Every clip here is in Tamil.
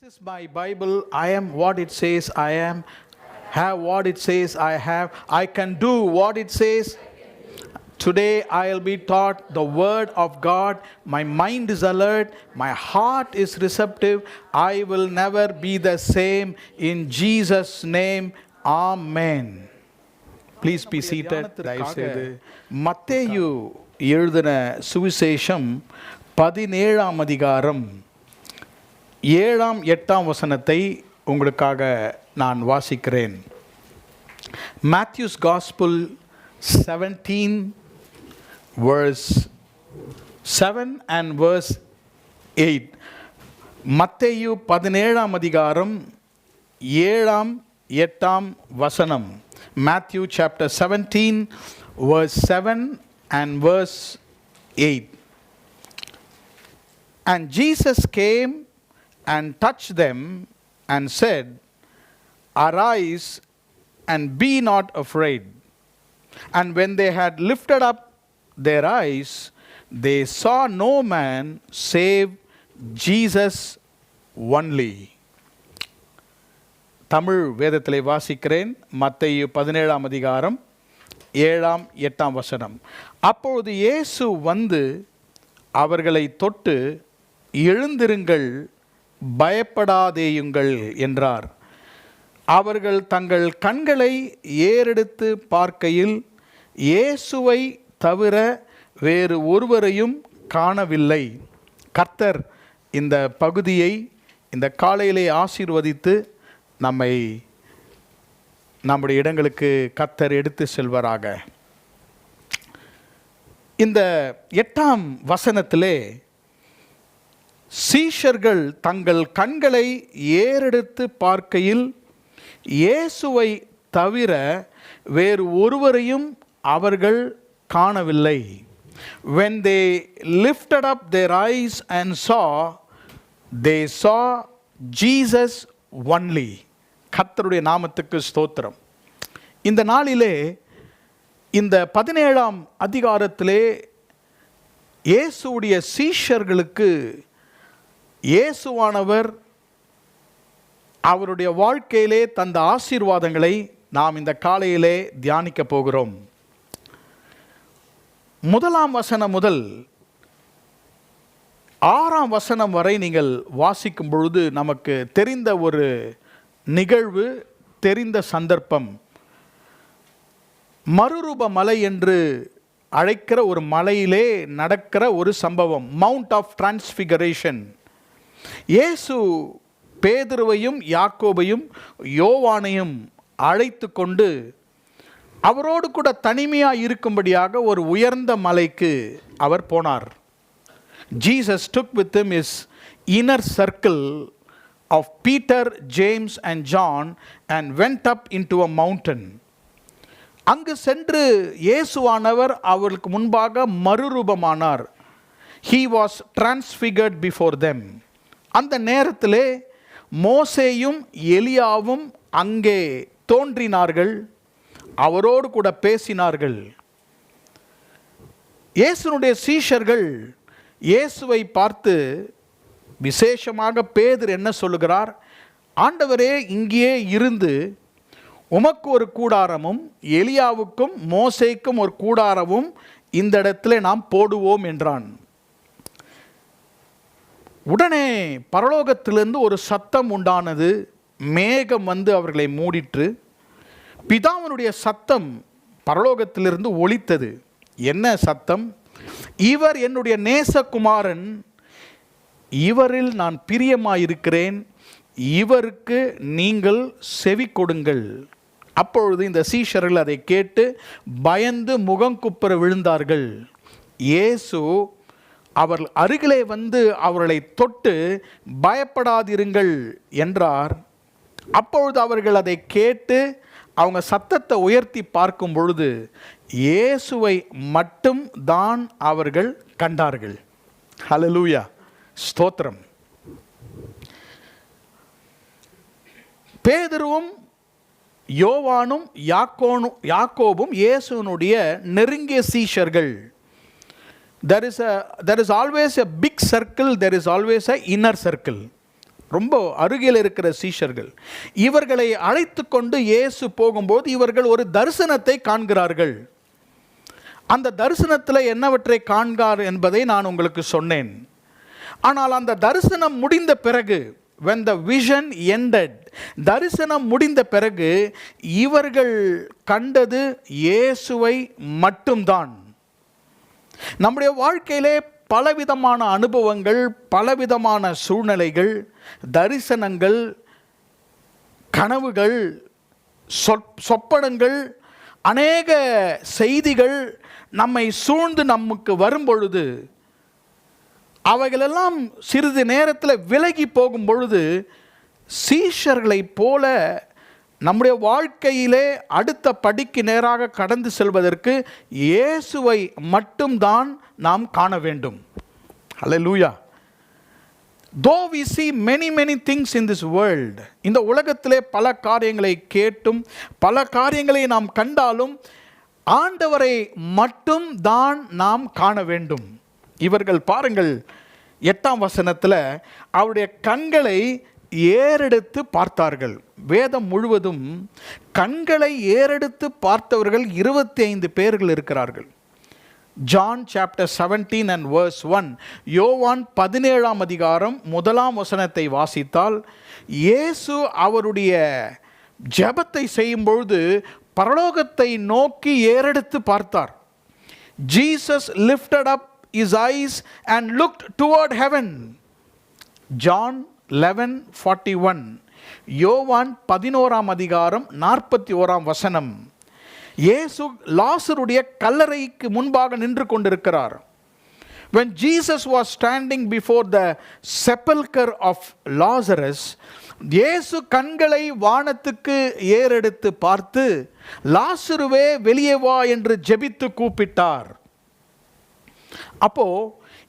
is my Bible. I am what it says I am. Have what it says I have. I can do what it says. Today I'll be taught the word of God. My mind is alert. My heart is receptive. I will never be the same. In Jesus' name, Amen. Please be seated. மத்தேயு எழுதின சுவிசேஷம் 17ஆம் அதிகாரம் 7ஆம் 8ஆம் வசனத்தை உங்களுக்காக நான் வாசிக்கிறேன். Matthew's Gospel 17 verse 7 and verse 8. மத்தேயு 17ஆம் அதிகாரம் 7ஆம் 8ஆம் வசனம். Matthew chapter 17 verse 7 and verse 8. And Jesus came and touched them and said, Arise and be not afraid. And when they had lifted up their eyes, they saw no man save Jesus only. Tamil வேதத்திலே வாசிக்கிறேன். மத்தேயு 17ஆம் அதிகாரம் 7ஆம் 8ஆம் வசனம். அப்பொழுது இயேசு வந்து அவர்களை தொட்டு, எழுந்திருங்கள், பயப்படாதேயுங்கள் என்றார். அவர்கள் தங்கள் கண்களை ஏறெடுத்து பார்க்கையில் இயேசுவை தவிர வேறு ஒருவரையும் காணவில்லை. கர்த்தர் இந்த பகுதியை இந்த காலையிலே ஆசீர்வதித்து நம்முடைய இடங்களுக்கு கர்த்தர் எடுத்து செல்வராக. இந்த 8ஆம் வசனத்திலே சீஷர்கள் தங்கள் கண்களை ஏறெடுத்து பார்க்கையில் இயேசுவை தவிர வேறு ஒருவரையும் அவர்கள் காணவில்லை. When they lifted up their eyes and saw, they saw Jesus only. கர்த்தருடைய நாமத்துக்கு ஸ்தோத்திரம். இந்த நாளிலே இந்த 17ஆம் அதிகாரத்திலே இயேசுவுடைய சீஷர்களுக்கு இயேசுவானவர் அவருடைய வாழ்க்கையிலே தந்த ஆசீர்வாதங்களை நாம் இந்த காலையிலே தியானிக்க போகிறோம். 1ஆம் வசனம் முதல் 6ஆம் வசனம் வரை நீங்கள் வாசிக்கும் பொழுது நமக்கு தெரிந்த ஒரு நிகழ்வு, தெரிந்த சந்தர்ப்பம். மறுரூப மலை என்று அழைக்கிற ஒரு மலையிலே நடக்கிற ஒரு சம்பவம், மவுண்ட் ஆஃப் டிரான்ஸ்பிகரேஷன். இயேசு பேதுருவையும் யாக்கோபையும் யோவானையும் அழைத்து கொண்டு அவரோடு கூட தனிமையாக இருக்கும்படியாக ஒரு உயர்ந்த மலைக்கு அவர் போனார். Jesus took with him his inner circle of Peter, James and John and went up into a mountain. அங்கு சென்று இயேசுவானவர் அவர்களுக்கு முன்பாக மறுரூபமானார். He was transfigured before them. அந்த நேரத்திலே மோசேயும் எலியாவும் அங்கே தோன்றினார்கள், அவரோடு கூட பேசினார்கள். இயேசுனுடைய சீஷர்கள் இயேசுவை பார்த்து, விசேஷமாக பேதுரு என்ன சொல்லுகிறார்? ஆண்டவரே, இங்கேயே இருந்து உமக்கு ஒரு கூடாரமும் எலியாவுக்கும் மோசேக்கும் ஒரு கூடாரமும் இந்த இடத்துல நாம் போடுவோம் என்றான். உடனே பரலோகத்திலிருந்து ஒரு சத்தம் உண்டானது. மேகம் வந்து அவர்களை மூடிற்று. பிதாவினுடைய சத்தம் பரலோகத்திலிருந்து ஒலித்தது. என்ன சத்தம்? இவர் என்னுடைய நேசகுமாரன், இவரில் நான் பிரியமாயிருக்கிறேன், இவருக்கு நீங்கள் செவி கொடுங்கள். அப்பொழுது இந்த சீஷர்கள் அதை கேட்டு பயந்து முகங்குப்புற விழுந்தார்கள். இயேசு அவர்கள் அருகிலே வந்து அவர்களை தொட்டு, பயப்படாதிருங்கள் என்றார். அப்பொழுது அவர்கள் அதை கேட்டு அவங்க சத்தத்தை உயர்த்தி பார்க்கும் பொழுது இயேசுவை மட்டும் தான் அவர்கள் கண்டார்கள். ஹல்லேலூயா, ஸ்தோத்திரம். பேதுருவும் யோவானும் யாக்கோபும் இயேசுனுடைய நெருங்கிய சீஷர்கள். There is always a big circle, there is always a inner circle. ரொம்ப அருகில் இருக்கிற சீஷர்கள். இவர்களை அழைத்து கொண்டு இயேசு போகும்போது இவர்கள் ஒரு தரிசனத்தை காண்கிறார்கள். அந்த தரிசனத்தில் என்னவற்றை காண்கிறார் என்பதை நான் உங்களுக்கு சொன்னேன். ஆனால் அந்த தரிசனம் முடிந்த பிறகு, when the vision ended, தரிசனம் முடிந்த பிறகு இவர்கள் கண்டது இயேசுவை மட்டும்தான். நம்முடைய வாழ்க்கையிலே பலவிதமான அனுபவங்கள், பலவிதமான சூழ்நிலைகள், தரிசனங்கள், கனவுகள், சொப்பனங்கள், அநேக செய்திகள் நம்மை சூழ்ந்து நமக்கு வரும்பொழுது, அவைகளெல்லாம் சிறிது நேரத்தில் விலகி போகும் பொழுது, சீஷர்களைப் போல நம்முடைய வாழ்க்கையிலே அடுத்த படிக்கு நேராக கடந்து செல்வதற்கு இயேசுவை மட்டும்தான் நாம் காண வேண்டும். ஹல்லேலூயா. Though we see many things in this world, இந்த உலகத்திலே பல காரியங்களை கேட்டும் பல காரியங்களை நாம் கண்டாலும் ஆண்டவரை மட்டும் தான் நாம் காண வேண்டும். இவர்கள் பாருங்கள், 8ஆம் வசனத்தில் அவருடைய கண்களை ஏறெடுத்து பார்த்தார்கள். வேதம் முழுவதும் கண்களை ஏறெடுத்து பார்த்தவர்கள் 25 பேர்கள் இருக்கிறார்கள். John chapter 17 and verse 1, யோவான் 17ஆம் அதிகாரம் 1ஆம் வசனத்தை வாசித்தால், இயேசு அவருடைய ஜெபத்தை செய்யும் பொழுது பரலோகத்தை நோக்கி ஏறெடுத்து பார்த்தார். Jesus lifted up his eyes and looked toward heaven. John 11:41, யோவான் 11ஆம் அதிகாரம் 41ஆம் வசனம். இயேசு லாசருடைய கல்லறைக்கு முன்பாக நின்று கொண்டிருக்கிறார். When Jesus was standing before the sepulchre of Lazarus, இயேசு கண்களை வானத்துக்கு ஏறெடுத்து பார்த்து, லாசருவே வெளியே வா என்று ஜெபித்து கூப்பிட்டார். அப்போ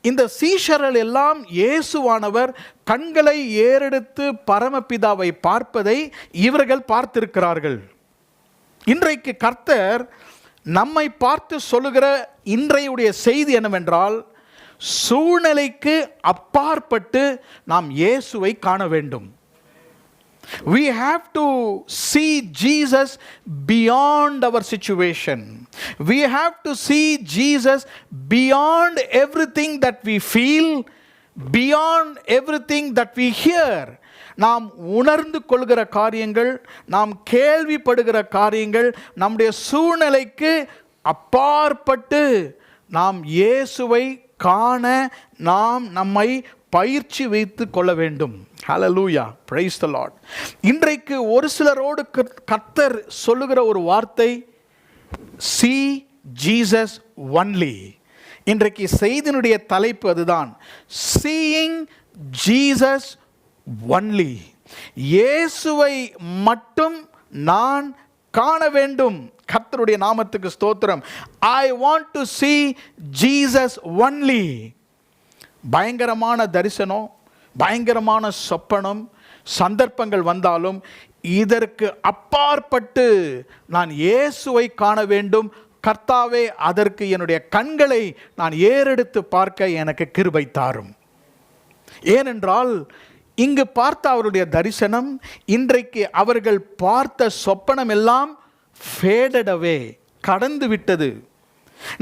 இந்த சீஷர்கள் எல்லாம் இயேசுவானவர் கண்களை ஏறெடுத்து பரமபிதாவை பார்ப்பதை இவர்கள் பார்த்திருக்கிறார்கள். இன்றைக்கு கர்த்தர் நம்மை பார்த்து சொல்லுகிற இன்றையுடைய செய்தி என்னவென்றால், சூழ்நிலைக்கு அப்பாற்பட்டு நாம் இயேசுவை காண வேண்டும். We have to see Jesus beyond our situation. We have to see Jesus beyond everything that we feel, beyond everything that we hear. நாம் உணர்ந்து கொள்கிற காரியங்கள், நாம் கேள்விப்படுகிற காரியங்கள், நம்முடைய சூழ்நிலைக்கு அப்பாற்பட்டு நாம் இயேசுவை காண நாம் நம்மை பயிற்சி வைத்து கொள்ள வேண்டும். ஹல்லேலூயா, பிரைஸ் தி லார்ட். இன்றைக்கு ஒரு சிலரோடு கர்த்தர் சொல்லுகிற ஒரு வார்த்தை, see Jesus only. இன்றைக்கு செய்தியினுடைய தலைப்பு அதுதான், seeing Jesus only. இயேசுவை மட்டும் நான் காண வேண்டும். கர்த்தருடைய நாமத்துக்கு ஸ்தோத்திரம். I want to see Jesus only. பயங்கரமான தரிசனம், பயங்கரமான சொப்பனம், சந்தர்ப்பங்கள் வந்தாலும் இதற்கு அப்பாற்பட்டு நான் இயேசுவை காண வேண்டும். கர்த்தாவே, அதற்கு என்னுடைய கண்களை நான் ஏறெடுத்து பார்க்க எனக்கு கிருபை தாரும். ஏனென்றால் இங்கு பார்த்த அவருடைய தரிசனம், இன்றைக்கு அவர்கள் பார்த்த சொப்பனம் எல்லாம் ஃபேடட் அவே, கடந்து விட்டது.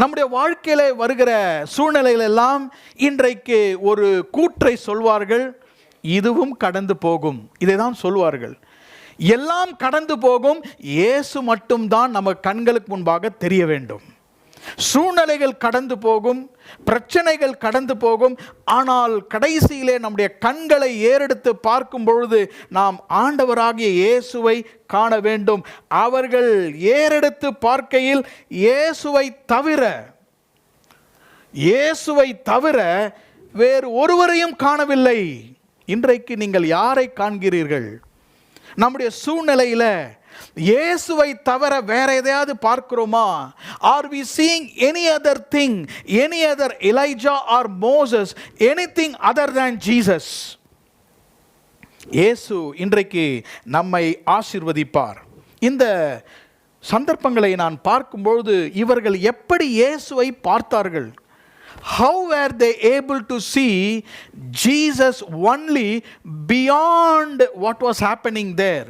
நம்முடைய வாழ்க்கையில் வருகிற சூழ்நிலைகள் எல்லாம் இன்றைக்கு ஒரு கூற்றை சொல்வார்கள், இதுவும் கடந்து போகும். இதை தான் சொல்வார்கள். எல்லாம் கடந்து போகும், இயேசு மட்டும்தான் நம்ம கண்களுக்கு முன்பாக தெரிய வேண்டும். சூழ்நிலைகள் கடந்து போகும், பிரச்சனைகள் கடந்து போகும், ஆனால் கடைசியிலே நம்முடைய கண்களை ஏறெடுத்து பார்க்கும் பொழுது நாம் ஆண்டவராகிய இயேசுவை காண வேண்டும். அவர்கள் ஏறெடுத்து பார்க்கையில் இயேசுவை தவிர வேறு ஒருவரையும் காணவில்லை. இன்றைக்கு நீங்கள் யாரை காண்கிறீர்கள்? நம்முடைய சூழ்நிலையில் இயேசுவை தவிர வேற எதையாவது பார்க்கிறோமா? Are we seeing any other thing, any other Elijah or Moses, anything other than Jesus? இயேசு இன்றைக்கு நம்மை ஆசீர்வதிப்பார். இந்த சந்தர்ப்பங்களை நான் பார்க்கும்பொழுது இவர்கள் எப்படி இயேசுவை பார்த்தார்கள்? How were they able to see Jesus only beyond what was happening there?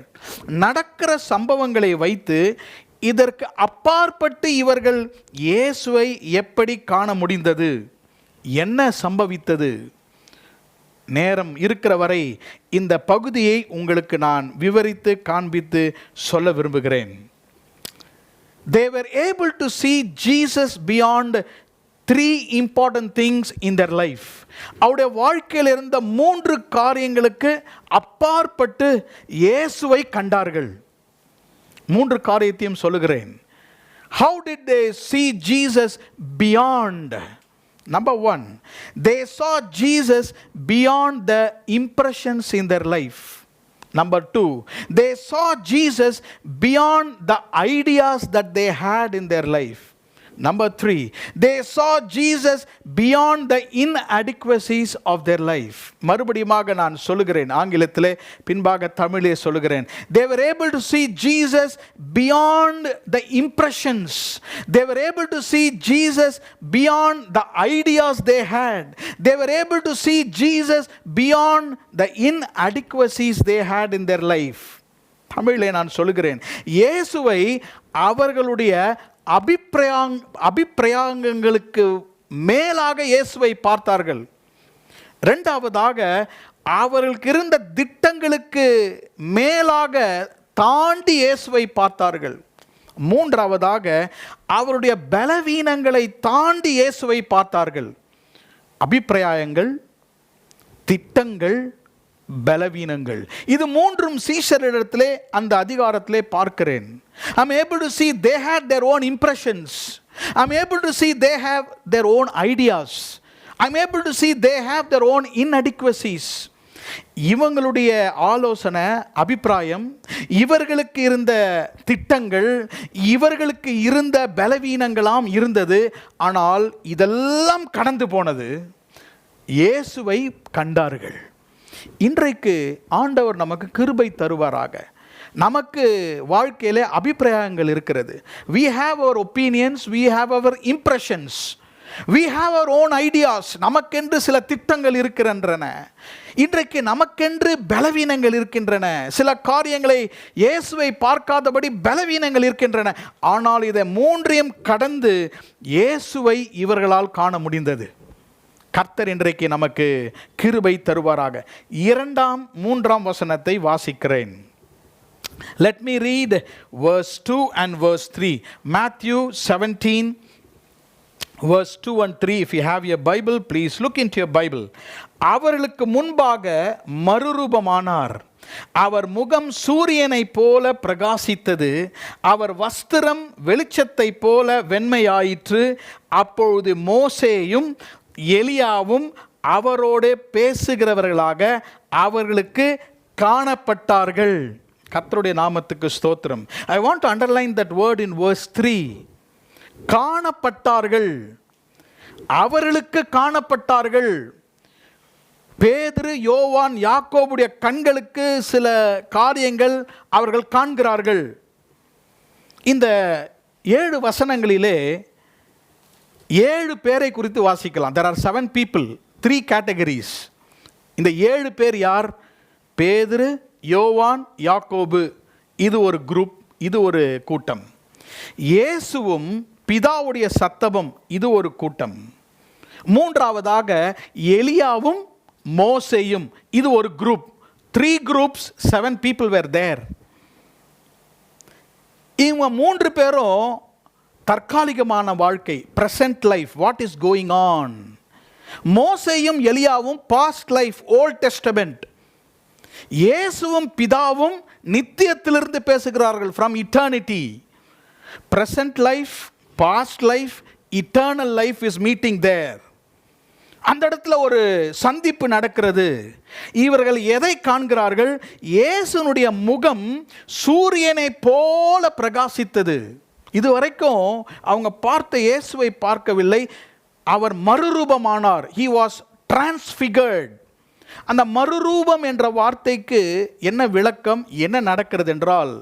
நடக்கிற சம்பவங்களை வைத்து இதற்கு அப்பாற்பட்டு இவர்கள் இயேசுவை எப்படி காண முடிந்தது? என்ன சம்பவித்தது? நேரம் இருக்கிற வரை இந்த பகுதியை உங்களுக்கு நான் விவரித்து காண்பித்து சொல்ல விரும்புகிறேன். They were able to see Jesus beyond three important things in their life. அவருடைய வாழ்க்கையில் இருந்த 3 காரியங்களுக்கு அப்பாற்பட்டு இயேசுவை கண்டார்கள். 3 காரியத்தையும் சொல்லுகிறேன். How did they see Jesus beyond? Number 1, they saw Jesus beyond the impressions in their life. Number 2, they saw Jesus beyond the ideas that they had in their life. Number 3, they saw Jesus beyond the inadequacies of their life. மறுபடியுமாக நான் சொல்லுகிறேன், ஆங்கிலத்திலே பின்பாக தமிழிலே சொல்லுகிறேன். They were able to see Jesus beyond the impressions. They were able to see Jesus beyond the ideas they had. They were able to see Jesus beyond the inadequacies they had in their life. தமிழிலே நான் சொல்லுகிறேன், இயேசுவை அவர்களுடைய அபிப்பிராயங்களுக்கு மேலாக இயேசுவை பார்த்தார்கள். இரண்டாவதாக அவர்களுக்கு இருந்த திட்டங்களுக்கு மேலாக தாண்டி இயேசுவை பார்த்தார்கள். மூன்றாவதாக அவருடைய பலவீனங்களை தாண்டி இயேசுவை பார்த்தார்கள். அபிப்பிராயங்கள், திட்டங்கள், பலவீனங்கள், இது மூன்றும் சீஷரிடத்திலே அந்த அதிகாரத்திலே பார்க்கிறேன். I'm able to see they had their own impressions. I'm able to see they have their own ideas. I'm able to see they have their own inadequacies. இவங்களுடைய ஆலோசனை, அபிப்பிராயம், இவர்களுக்கு இருந்த திட்டங்கள், இவர்களுக்கு இருந்த பலவீனங்களாம் இருந்தது. ஆனால் இதெல்லாம் கடந்து போனது. இயேசுவை கண்டார்கள். இன்றைக்கு ஆண்டவர் நமக்கு கிருபை தருவாராக. நமக்கு வாழ்க்கையிலே அபிப்பிராயங்கள் இருக்கிறது. We have our opinions, we have our impressions, we have our own ideas. நமக்கென்று சில திட்டங்கள் இருக்கின்றன. இன்றைக்கு நமக்கென்று பலவீனங்கள் இருக்கின்றன. சில காரியங்களை இயேசுவை பார்க்காதபடி பலவீனங்கள் இருக்கின்றன. ஆனால் இதை மூன்றையும் கடந்து இயேசுவை இவர்களால் காண முடிந்தது. கர்த்தர் இன்றைக்கு நமக்கு கிருபை தருவாராக. 2, 3 வசனத்தை வாசிக்கிறேன். Let me read verse 2 and verse 3. Matthew 17 verse 2 and 3. If you have your Bible, please look into your Bible. அவர்களுக்கு முன்பாக மறுரூபமானார். அவர் முகம் சூரியனை போல பிரகாசித்தது. அவர் வஸ்திரம் வெளிச்சத்தை போல வெண்மையாயிற்று. அப்பொழுது மோசேயும் எலியாவும் அவரோடு பேசுகிறவர்களாக அவர்களுக்கு காணப்பட்டார்கள். கர்த்தருடைய நாமத்துக்கு ஸ்தோத்திரம். I want to underline that word in verse 3. காணப்பட்டார்கள். அவர்களுக்கு காணப்பட்டார்கள். பேதுரு, யோவான், யாக்கோபுடைய கண்களுக்கு சில காரியங்கள் அவர்கள் காண்கிறார்கள். இந்த 7 வசனங்களிலே 7 பேரை குறித்து வாசிக்கலாம். There are 7 people, 3 categories. இந்த 7 பேர் யார்? பேதுரு, யோவான், யாக்கோபு. இது ஒரு குரூப், இது ஒரு கூட்டம். இயேசுவும் பிதாவுடைய சத்தமும், இது ஒரு கூட்டம். மூன்றாவதாக எலியாவும் மோசேயும், இது ஒரு group. 3 groups, 7 people were there. இவங்க 3 பேரும் தற்காலிகமான வாழ்க்கை, present life, what is going on. மோசேயும் எலியாவும் past life, old testament. இயேசுவும் பிதாவும் நித்தியத்திலிருந்து பேசுகிறார்கள், from eternity. present life, past life, eternal life is meeting there. அந்த இடத்துல ஒரு சந்திப்பு நடக்கிறது. இவர்கள் எதை காண்கிறார்கள்? இயேசுனுடைய முகம் சூரியனை போல பிரகாசித்தது. இதுவரைக்கும் அவங்க பார்த்த இயேசுவை பார்க்கவில்லை. அவர் மறுரூபமானார். He was transfigured. அந்த மறுரூபம் என்ற வார்த்தைக்கு என்ன விளக்கம், என்ன நடக்கிறது என்றால்,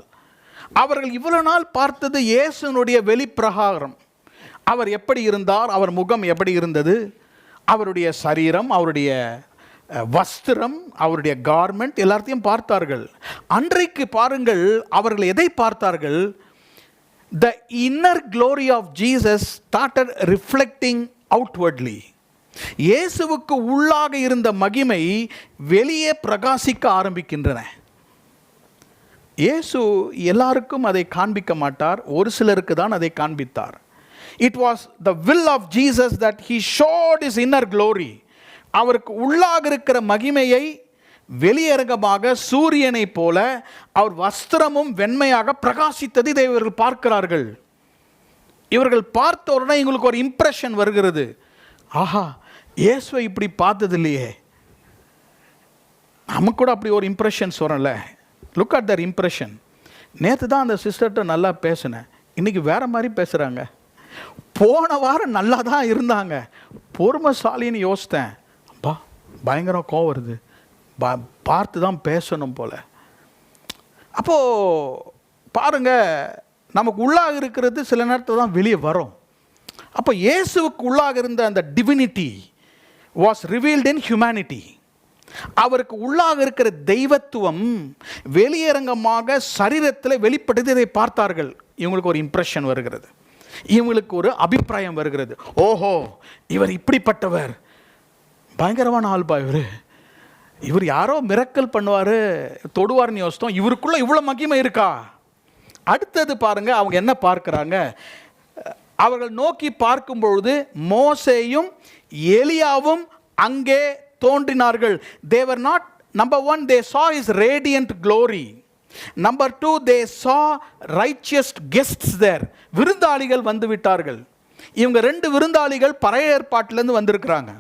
அவர்கள் இவ்வளவு நாள் பார்த்தது இயேசுனுடைய வெளிப்பிரகாரம். அவர் எப்படி இருந்தார், அவர் முகம் எப்படி இருந்தது, அவருடைய சரீரம், அவருடைய வஸ்திரம், அவருடைய கார்மெண்ட் எல்லாத்தையும் பார்த்தார்கள். அன்றைக்கு பாருங்கள், அவர்கள் எதை பார்த்தார்கள்? The inner glory of Jesus started reflecting outwardly. இயேசுவுக்கு உள்ளாக இருந்த மகிமை வெளியே பிரகாசிக்க ஆரம்பிக்கின்றன. இயேசு எல்லாருக்கும் அதை காண்பிக்க மாட்டார், ஒரு சிலருக்கு தான் அதை காண்பித்தார். It was the will of Jesus that he showed his inner glory. அவருக்கு உள்ளாக இருக்கிற மகிமையை வெளியரங்கமாக சூரியனை போல அவர் வஸ்திரமும் வெண்மையாக பிரகாசித்தது இதை இவர்கள் பார்க்கிறார்கள். இவர்கள் பார்த்த உடனே இவங்களுக்கு ஒரு இம்ப்ரெஷன் வருகிறது. ஆஹா, இயேசுவை இப்படி பார்த்தது இல்லையே. நமக்கு கூட அப்படி ஒரு இம்ப்ரெஷன்ஸ் வரல. Look at Dhar impression. நேற்று தான் அந்த சிஸ்டர்கிட்ட நல்லா பேசினேன், இன்றைக்கி வேறு மாதிரி பேசுகிறாங்க. போன வாரம் நல்லா தான் இருந்தாங்க, பொறுமைசாலின்னு யோசித்தேன், அப்பா பயங்கரம் கோவம் வருது, பார்த்து தான் பேசணும் போல். அப்போது பாருங்கள், நமக்கு உள்ளாக இருக்கிறது சில நேரத்தில் தான் வெளியே வரும். அப்போ இயேசுவுக்கு உள்ளாக இருந்த அந்த divinity was revealed in humanity. அவருக்கு உள்ளாக இருக்கிற தெய்வத்துவம் வெளியரங்கமாக சரீரத்தில் வெளிப்பட்டது. இதை பார்த்தார்கள். இவங்களுக்கு ஒரு இம்ப்ரெஷன் வருகிறது, இவங்களுக்கு ஒரு அபிப்பிராயம் வருகிறது. ஓஹோ, இவர் இப்படிப்பட்டவர், பயங்கரமான ஆள்பா இவர் யாரோ மிரக்கல் பண்ணுவார், தொடுவார்னு யோசித்தோம், இவருக்குள்ள இவ்வளோ மகிமை இருக்கா. அடுத்தது பாருங்க, அவங்க என்ன பார்க்குறாங்க? அவர்கள் நோக்கி பார்க்கும் பொழுது மோசேயும் எலியாவும் அங்கே தோன்றினார்கள். They were not, number one, they saw his radiant glory. Number two, they saw righteous guests there. விருந்தாளிகள் வந்து விட்டார்கள். இவங்க ரெண்டு விருந்தாளிகள் பழைய ஏற்பாட்டிலேருந்து வந்திருக்கிறாங்க.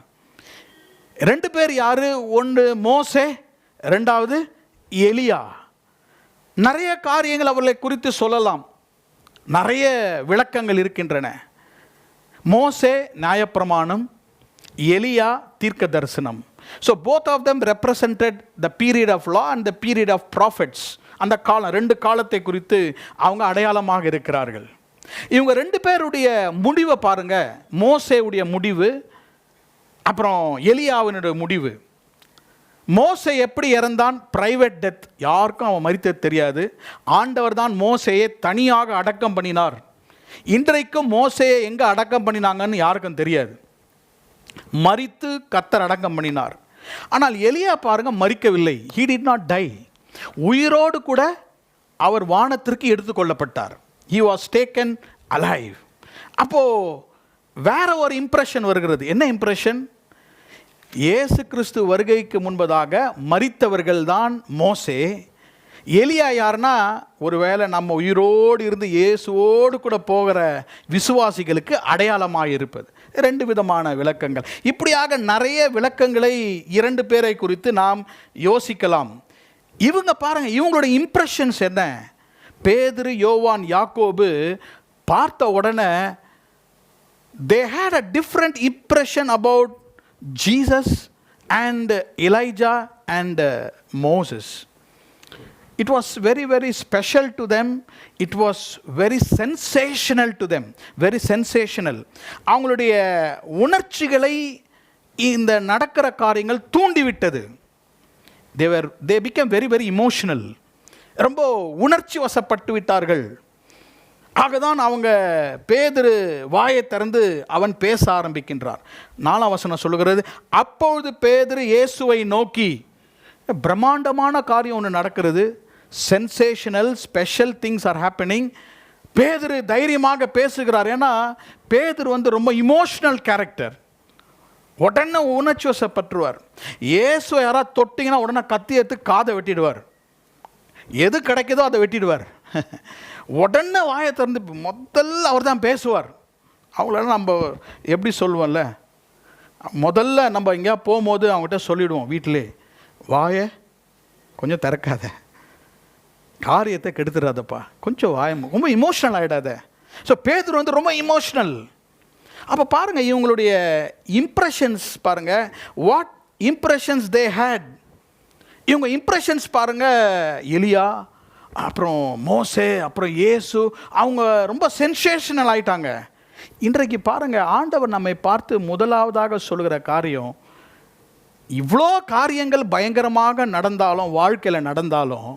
ரெண்டு பேர் யாரு? ஒன்று மோசே, ரெண்டாவது எலியா. நிறைய காரியங்கள் அவர்களை குறித்து சொல்லலாம், நிறைய விளக்கங்கள் இருக்கின்றன. மோசே நியாயப்பிரமாணம், எலியா தீர்க்க தரிசனம். So both of them represented the period of law and the period of prophets. அந்த காலம், ரெண்டு காலத்தை குறித்து அவங்க அடையாளமாக இருக்கிறார்கள். இவங்க ரெண்டு பேருடைய முடிவை பாருங்க, மோசேவுடைய முடிவு, அப்புறம் எலியாவினுடைய முடிவு. மோசே எப்படி இறந்தான்? பிரைவேட் டெத், யாருக்கும் அவன் மரித்தது தெரியாது. ஆண்டவர் தான் மோசேயை தனியாக அடக்கம் பண்ணினார். இன்றைக்கும் மோசேயை எங்கே அடக்கம் பண்ணினாங்கன்னு யாருக்கும் தெரியாது. மரித்து கர்த்தர் அடக்கம் பண்ணினார். ஆனால் எலியா பாருங்க, மரிக்கவில்லை. he did not die. உயிரோடு கூட அவர் வானத்திற்கு எடுத்துக்கொள்ளப்பட்டார். he was taken alive. அப்போ வேற ஒரு இம்ப்ரெஷன் வருகிறது. என்ன இம்ப்ரெஷன்? இயேசு கிறிஸ்து வருகைக்கு முன்பதாக மரித்தவர்கள் தான் மோசே. எலியா யாருன்னா, ஒருவேளை நம்ம உயிரோடு இருந்து இயேசுவோடு கூட போகிற விசுவாசிகளுக்கு அடையாளமாக இருப்பது. ரெண்டு விதமான விளக்கங்கள். இப்படியாக நிறைய விளக்கங்களை இரண்டு பேரை குறித்து நாம் யோசிக்கலாம். இவங்க பாருங்க, இவங்களுடைய இம்ப்ரெஷன்ஸ் என்ன? பேதுரு, யோவான், யாக்கோபு பார்த்த உடனே they had a different impression about Jesus and Elijah and Moses. It was very, very special to them. It was very sensational to them. Very sensational. அவங்களுடைய உணர்ச்சிகளை இந்த நடக்கிற காரியங்கள் தூண்டிவிட்டது. They became very, very emotional. ரொம்ப உணர்ச்சி வசப்பட்டு விட்டார்கள். ஆகதான் அவங்க பேதுரு வாயை திறந்து அவன் பேச ஆரம்பிக்கின்றார். 4ஆம் வசனம் சொல்லுகிறது, அப்பொழுது பேதுரு இயேசுவை நோக்கி, பிரம்மாண்டமான காரியம் ஒன்று நடக்கிறது. Sensational special things are happening. பேதுரு தைரியமாக பேசுகிறார். ஏன்னா பேதுரு ரொம்ப இமோஷனல் கேரக்டர். உடனே உணர்ச்சி வசப்பட்டுருவார். இயேசு யாராவது தொட்டிங்கன்னா உடனே கத்தி எடுத்து காதை வெட்டிடுவார். எது கிடைக்குதோ அதை வெட்டிடுவார். உடனே வாயை திறந்து முதல்ல அவர் தான் பேசுவார். அவங்கள நம்ம எப்படி சொல்லுவோம்ல, முதல்ல நம்ம எங்கேயா போகும்போது அவங்ககிட்ட சொல்லிவிடுவோம், வீட்டிலே வாயை கொஞ்சம் திறக்காத, காரியத்தை கெடுத்துடாதப்பா, கொஞ்சம் வாயை ரொம்ப இமோஷனல் ஆகிடாத. ஸோ பேதுரு ரொம்ப இமோஷனல். அப்போ பாருங்கள், இவங்களுடைய இம்ப்ரெஷன்ஸ் பாருங்கள், வாட் இம்ப்ரெஷன்ஸ் தே ஹேட். இவங்க இம்ப்ரெஷன்ஸ் பாருங்கள், எலியா, அப்புறம் மோசே, அப்புறம் இயேசு, அவங்க ரொம்ப சென்சேஷனல் ஆகிட்டாங்க. இன்றைக்கு பாருங்கள், ஆண்டவர் நம்மை பார்த்து முதலாவதாக சொல்கிற காரியம், இவ்வளோ காரியங்கள் பயங்கரமாக நடந்தாலும், வாழ்க்கையில் நடந்தாலும்,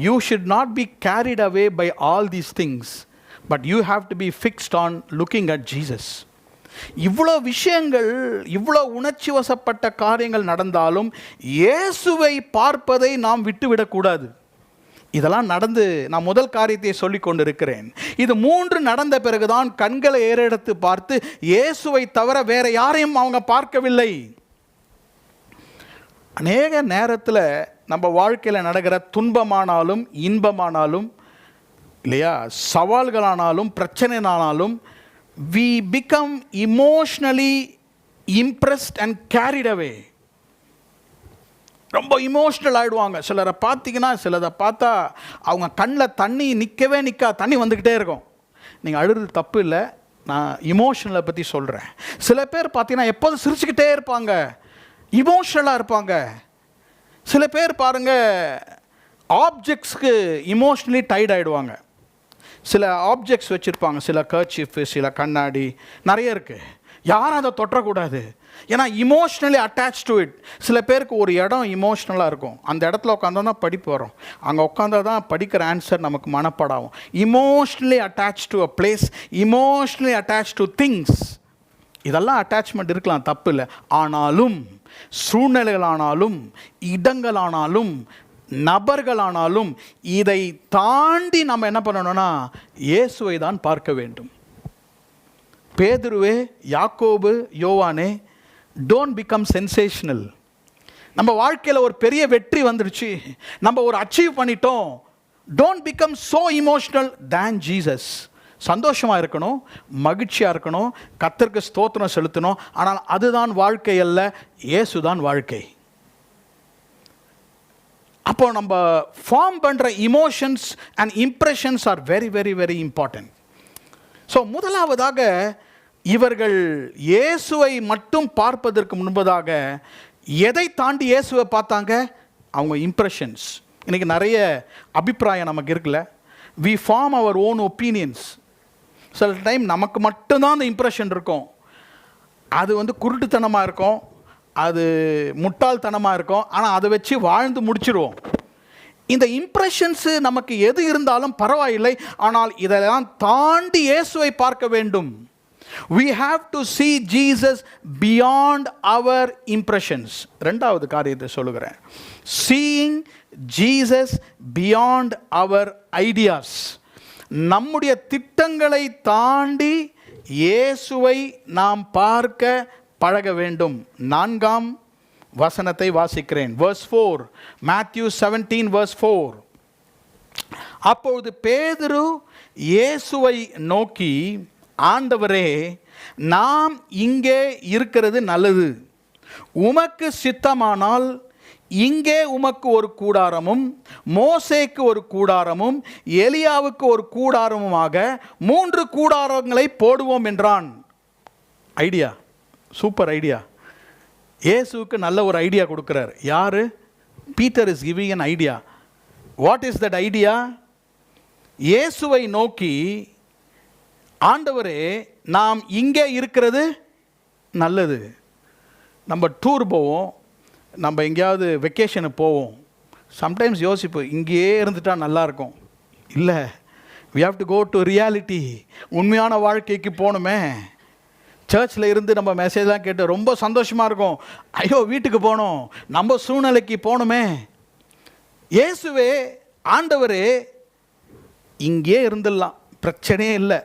you should not be carried away by all these things, but you have to be fixed on looking at Jesus. இவ்வளோ விஷயங்கள், இவ்வளோ உணர்ச்சி வசப்பட்ட காரியங்கள் நடந்தாலும் இயேசுவை பார்ப்பதை நாம் விட்டுவிடக்கூடாது. இதெல்லாம் நடந்து, நான் முதல் காரியத்தை சொல்லி கொண்டிருக்கிறேன். இது 3 நடந்த பிறகுதான் கண்களை ஏறெடுத்து பார்த்து இயேசுவை தவிர வேற யாரையும் அவங்க பார்க்கவில்லை. அநேக நேரத்தில் நம்ம வாழ்க்கையில் நடக்கிற துன்பமானாலும் இன்பமானாலும் இல்லையா, சவால்களானாலும் பிரச்சனைனாலும், we become emotionally impressed and carried away. ரொம்ப இமோஷ்னல் ஆகிடுவாங்க. சிலரை பார்த்தீங்கன்னா, சிலரை பார்த்தா அவங்க கண்ணில் தண்ணி நிற்கவே தண்ணி வந்துக்கிட்டே இருக்கும். நீங்கள் அழுகிறது தப்பு இல்லை, நான் இமோஷனலை பற்றி சொல்கிறேன். சில பேர் பார்த்தீங்கன்னா எப்போதும் சிரிச்சுக்கிட்டே இருப்பாங்க, இமோஷ்னலாக இருப்பாங்க. சில பேர் பாருங்கள், ஆப்ஜெக்ட்ஸ்க்கு இமோஷ்னலி டைட் ஆகிடுவாங்க. சில ஆப்ஜெக்ட்ஸ் வச்சுருப்பாங்க, சில கர்ச்சீஃபு, சில கண்ணாடி, நிறைய இருக்குது. யாரும் அதை தொட்டக்கூடாது, ஏன்னா இமோஷ்னலி அட்டாச் டு இட். சில பேருக்கு ஒரு இடம் இமோஷ்னலாக இருக்கும், அந்த இடத்துல உட்காந்தா தான் படிப்பு வரும், அங்கே உட்காந்தா தான் படிக்கிற ஆன்சர் நமக்கு மனப்படாகும். Emotionally attach to a place, emotionally attach to things. இதெல்லாம் அட்டாச்மெண்ட் இருக்கலாம், தப்பு இல்லை. ஆனாலும் சூழ்நிலைகளானாலும் இடங்களானாலும் நபர்களானாலும் இதை தாண்டி நம்ம என்ன பண்ணணும்னா இயேசுவை தான் பார்க்க வேண்டும். பேதுருவே, யாக்கோபு, யோவானே, டோன்ட் பிகம் சென்சேஷனல். நம்ம வாழ்க்கையில் ஒரு பெரிய வெற்றி வந்துருச்சு, நம்ம ஒரு அச்சீவ் பண்ணிட்டோம், don't become so emotional than Jesus. சந்தோஷமாக இருக்கணும், மகிழ்ச்சியாக இருக்கணும், கர்த்தருக்கு ஸ்தோத்திரம் செலுத்தணும். ஆனால் அதுதான் வாழ்க்கை அல்ல, இயேசு தான் வாழ்க்கை. அப்போ நம்ம ஃபார்ம் பண்ணுற emotions and impressions are very very very important. So முதலாவதாக இவர்கள் இயேசுவை மட்டும் பார்ப்பதற்கு முன்பதாக எதை தாண்டி இயேசுவை பார்த்தாங்க? அவங்க இம்ப்ரெஷன்ஸ். இன்றைக்கி நிறைய அபிப்பிராயம் நமக்கு இருக்குல்ல, we form our own opinions. சில டைம் நமக்கு மட்டும்தான் அந்த இம்ப்ரெஷன் இருக்கும், அது குருட்டுத்தனமாக இருக்கும், அது முட்டாள்தனமாக இருக்கும், ஆனால் அதை வச்சு வாழ்ந்து முடிச்சிடுவோம். இந்த இம்ப்ரெஷன்ஸு நமக்கு எது இருந்தாலும் பரவாயில்லை, ஆனால் இதெல்லாம் தாண்டி இயேசுவை பார்க்க வேண்டும். We have to see Jesus beyond our impressions. ரெண்டாவது காரியத்தை சொல்லுகிறேன், seeing Jesus beyond our ideas. நம்முடைய திட்டங்களை தாண்டி இயேசுவை நாம் பார்க்க பழக வேண்டும். 4ஆம் வசனத்தை வாசிக்கிறேன், verse 4, Matthew 17 verse 4. அப்பொழுது பேதுரு இயேசுவை நோக்கி, ஆண்டவரே, நாம் இங்கே இருக்கிறது நல்லது, உமக்கு சித்தமானால் இங்கே உமக்கு ஒரு கூடாரமும், மோசேக்கு ஒரு கூடாரமும், எலியாவுக்கு ஒரு கூடாரமுமாக 3 கூடாரங்களை போடுவோம் என்றான். Idea, super idea. இயேசுவுக்கு நல்ல ஒரு ஐடியா கொடுக்குறார். யார்? Peter is giving an idea. What is that idea? இயேசுவை நோக்கி, ஆண்டவரே, நாம் இங்கே இருக்கிறது நல்லது. நம்ம டூர் போவோம், நம்ம எங்கேயாவது வெக்கேஷனுக்கு போவோம், சம்டைம்ஸ் யோசிப்போம் இங்கேயே இருந்துட்டால் நல்லாயிருக்கும். இல்லை, we have to go to reality. உண்மையான வாழ்க்கைக்கு போகணுமே. சர்ச்சில் இருந்து நம்ம மெசேஜ்லாம் கேட்டு ரொம்ப சந்தோஷமாக இருக்கும், ஐயோ வீட்டுக்கு போகணும், நம்ம சூழ்நிலைக்கு போகணுமே. இயேசுவே, ஆண்டவரே, இங்கே இருந்துடலாம், பிரச்சனையே இல்லை.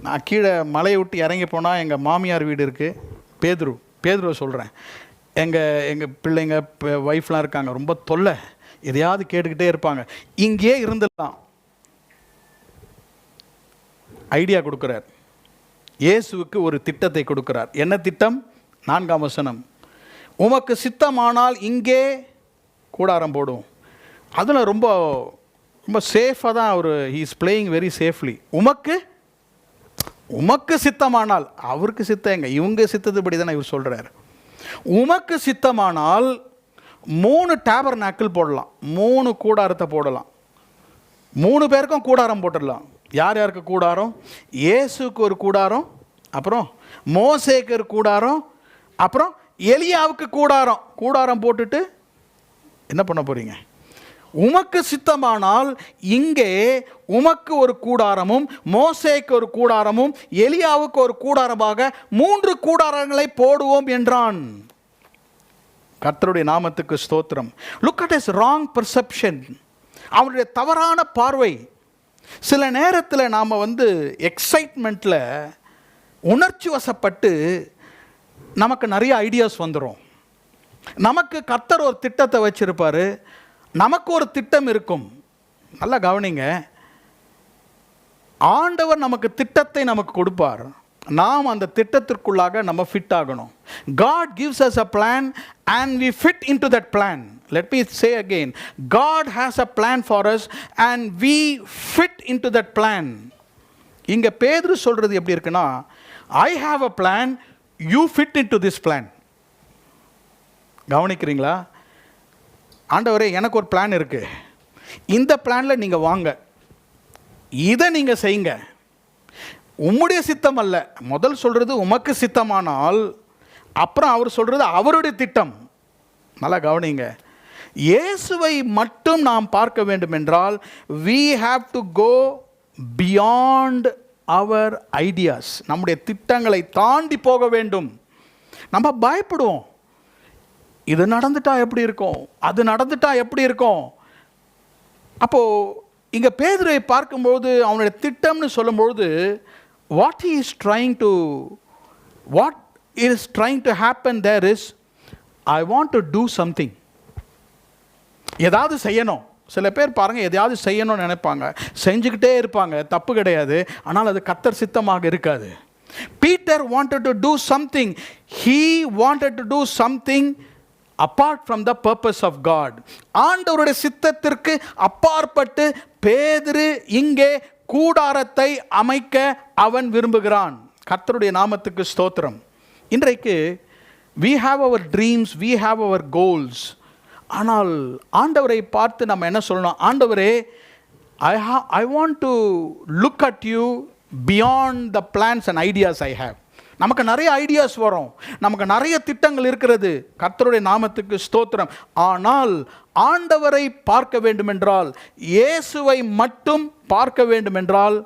நான் கீழே மலையை விட்டு இறங்கி போனால் எங்கள் மாமியார் வீடு இருக்குது. பேதுருவை சொல்கிறேன், எங்கள் பிள்ளைங்க ஒய்ஃப்லாம் இருக்காங்க, ரொம்ப தொல்லை, எதையாவது கேட்டுக்கிட்டே இருப்பாங்க, இங்கே இருந்துடலாம். ஐடியா கொடுக்குறார். இயேசுவுக்கு ஒரு திட்டத்தை கொடுக்கிறார். என்ன திட்டம்? 4ஆம் வசனம், உமக்கு சித்தமானால் இங்கே கூடாரம் போடும். அதில் ரொம்ப ரொம்ப சேஃபாக தான் அவர், he is playing very safely. உமக்கு சித்தமானால், அவருக்கு சித்தம் எங்க, இவங்க சித்தத்துப்படி தானே இவர் சொல்கிறார். உமக்கு சித்தமானால் 3 டேபர்நாக்கிள் போடலாம், 3 கூடாரத்தை போடலாம், 3 பேருக்கும் கூடாரம் போட்டுடலாம். யார் யாருக்கு கூடாரம்? இயேசுக்கு ஒரு கூடாரம், அப்புறம் மோசேக்கு ஒரு கூடாரம், அப்புறம் எலியாவுக்கு கூடாரம். கூடாரம் போட்டுட்டு என்ன பண்ண போறீங்க? உமக்கு சித்தமானால் இங்கே உமக்கு ஒரு கூடாரமும் மோசேக்கு ஒரு கூடாரமும் எலியாவுக்கு ஒரு கூடாரமாக 3 கூடாரங்களை போடுவோம் என்றான். கர்த்தருடைய நாமத்துக்கு ஸ்தோத்திரம். Look at his wrong perception. அவனுடைய தவறான பார்வை. சில நேரத்தில் நாம் எக்ஸைட்மெண்ட்டில் உணர்ச்சி வசப்பட்டு நமக்கு நிறைய ஐடியாஸ் வந்துடும். நமக்கு கர்த்தர் ஒரு திட்டத்தை வச்சிருப்பார், நமக்கு ஒரு திட்டம் இருக்கும். நல்லா கவனிங்க, ஆண்டவர் நமக்கு திட்டத்தை நமக்கு கொடுப்பார், நாம் அந்த திட்டத்திற்குள்ளாக நம்ம ஃபிட் ஆகணும். God gives us a plan and we fit into that plan. Let me say again, God has a plan for us and we fit into that plan. இங்க பேதுரு சொல்றது எப்படி இருக்குன்னா, I have a plan, you fit into this plan. கவனிக்கிறீங்களா? ஆண்டவரே, எனக்கு ஒரு பிளான் இருக்கு, இந்த பிளான்ல நீங்க வாங்க, இதை நீங்க செய்யுங்க. உம்முடைய சித்தம் அல்ல. முதல் சொல்றது உமக்கு சித்தமானால், அப்புறம் அவர் சொல்றது அவருடைய திட்டம். நல்லா கவனிங்க. இயேசுவை மட்டும் நாம் பார்க்க வேண்டும் என்றால் we have to go beyond our ideas. நம்முடைய திட்டங்களை தாண்டி போக வேண்டும். நம்ம பயப்படுவோம், இது நடந்துட்டா எப்படி இருக்கும், அது நடந்துட்டா எப்படி இருக்கும். அப்போ இங்க பேதுருவை பார்க்கும்போது அவனுடைய திட்டம்னு சொல்லும்போது what he is trying to happen there is, I want to do something. ஏதாவது செய்யணும். சில பேர் பாருங்க, எதையாவது செய்யணும்னு நினைப்பாங்க, செஞ்சுக்கிட்டே இருப்பாங்க, தப்பு கிடையாது, ஆனால் அது கர்த்தர் சித்தமாக இருக்காது. Peter wanted to do something. He wanted to do something apart from the purpose of God. ஆண்டவருடைய சித்தத்திற்கு அப்பாற்பட்டு பேதுரு இங்கே கூடாரத்தை அமைக்க அவன் விரும்புகிறான். கர்த்தருடைய நாமத்துக்கு ஸ்தோத்திரம். இன்றைக்கு we have our dreams, we have our goals. ஆனால் ஆண்டவரை பார்த்து நம்ம என்ன சொல்லணும்? ஆண்டவரே, I want to look at you beyond the plans and ideas I have. நமக்கு நிறைய ஐடியாஸ் வரும், நமக்கு நிறைய திட்டங்கள் இருக்கிறது. கர்த்தருடைய நாமத்துக்கு ஸ்தோத்திரம். ஆனால் ஆண்டவரை பார்க்க வேண்டும் என்றால், இயேசுவை மட்டும் பார்க்க வேண்டும் என்றால்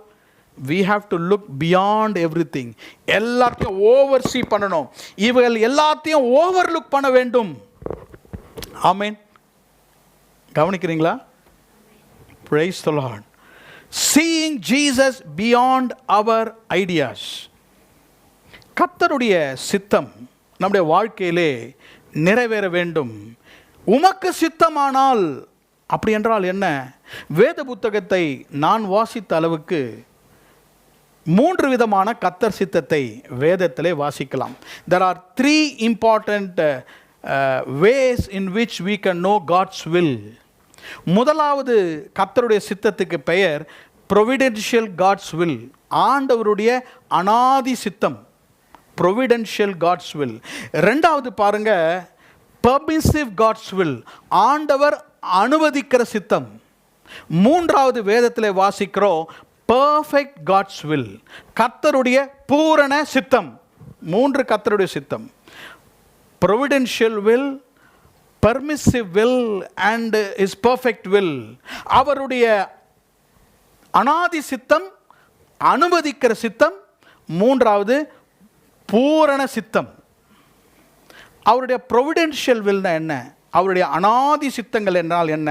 we have to look beyond everything. எல்லாத்தையும் ஓவர்சீ பண்ணணும், இவர்கள் எல்லாத்தையும் ஓவர்லுக் பண்ண வேண்டும். ஆமென். கவனிக்கிறீங்களா? Praise the Lord. Seeing Jesus beyond our ideas. கர்த்தருடைய சித்தம் நம்முடைய வாழ்க்கையிலே நிறைவேற வேண்டும். உமக்கு சித்தமானால், அப்படி என்றால் என்ன? வேத புத்தகத்தை நான் வாசித்த அளவுக்கு 3 விதமான கர்த்தர் சித்தத்தை வேதத்திலே வாசிக்கலாம். There are 3 important ways in which we can know God's will. முதலாவது கர்த்தருடைய சித்தத்துக்கு பெயர் providential God's will. ஆண்டவருடைய அனாதி சித்தம், providential God's will. ரெண்டாவது பாருங்க, permissive God's will. ஆண்டவர் அனுமதிக்கிற சித்தம். மூன்றாவது வேதத்திலே வாசிக்கிறோம் perfect God's will. கர்த்தருடைய பூரண சித்தம். 3 கர்த்தருடைய சித்தம். providential will, permissive will and his perfect will. அவருடைய அனாதி சித்தம், அனுமதிக்கிற சித்தம், மூன்றாவது பூரண சித்தம். அவருடைய providential will என்ன? அவருடைய அனாதி சித்தங்கள் என்றால் என்ன?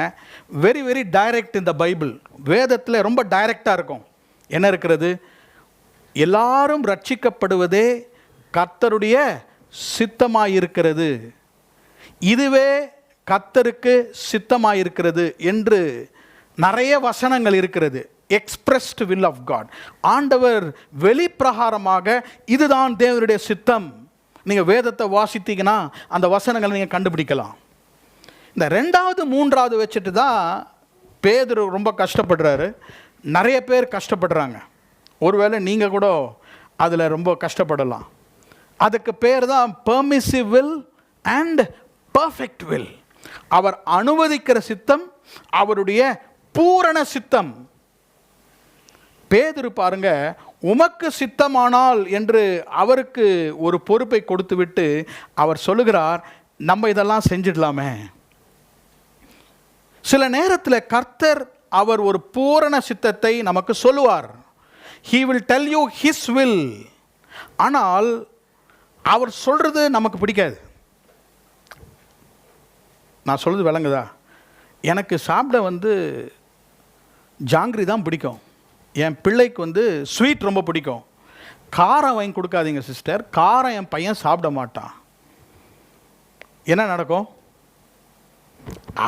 Very very direct in the Bible. வேதத்தில் ரொம்ப டைரக்டாக இருக்கும். என்ன இருக்கிறது? எல்லாரும் ரட்சிக்கப்படுவதே கர்த்தருடைய சித்தமாயிருக்கிறது, இதுவே கர்த்தருக்கு சித்தமாயிருக்கிறது என்று நிறைய வசனங்கள் இருக்கிறது. Expressed will of God. ஆண்டவர் வெளிப்பிரகாரமாக இதுதான் தேவனுடைய சித்தம். நீங்கள் வேதத்தை வாசித்தீங்கன்னா அந்த வசனங்களை நீங்கள் கண்டுபிடிக்கலாம். இந்த 2வது 3வது வச்சுட்டு தான் பேதுரு ரொம்ப கஷ்டப்படுறாரு. நிறைய பேர் கஷ்டப்படுறாங்க. ஒருவேளை நீங்கள் கூட அதில் ரொம்ப கஷ்டப்படலாம். அதுக்கு பேர் தான் permissive will and perfect will. அவர் அனுமதிக்கிற சித்தம், அவருடைய பூரண சித்தம். பேதுரு பாருங்க, உமக்கு சித்தமானால் என்று அவருக்கு ஒரு பொறுப்பை கொடுத்து விட்டு அவர் சொல்லுகிறார், நம்ம இதெல்லாம் செஞ்சிடலாமே. சில நேரத்தில் கர்த்தர் அவர் ஒரு பூரண சித்தத்தை நமக்கு சொல்லுவார். He will tell you his will. ஆனால் அவர் சொல்றது நமக்கு பிடிக்காது. நான் சொல்றது விளங்குதா? எனக்கு சாப்பிட ஜாங்கிரி தான் பிடிக்கும். என் பிள்ளைக்கு ஸ்வீட் ரொம்ப பிடிக்கும். காரம் வாங்கி கொடுக்காதீங்க சிஸ்டர், காரம் என் பையன் சாப்பிட மாட்டான். என்ன நடக்கும்?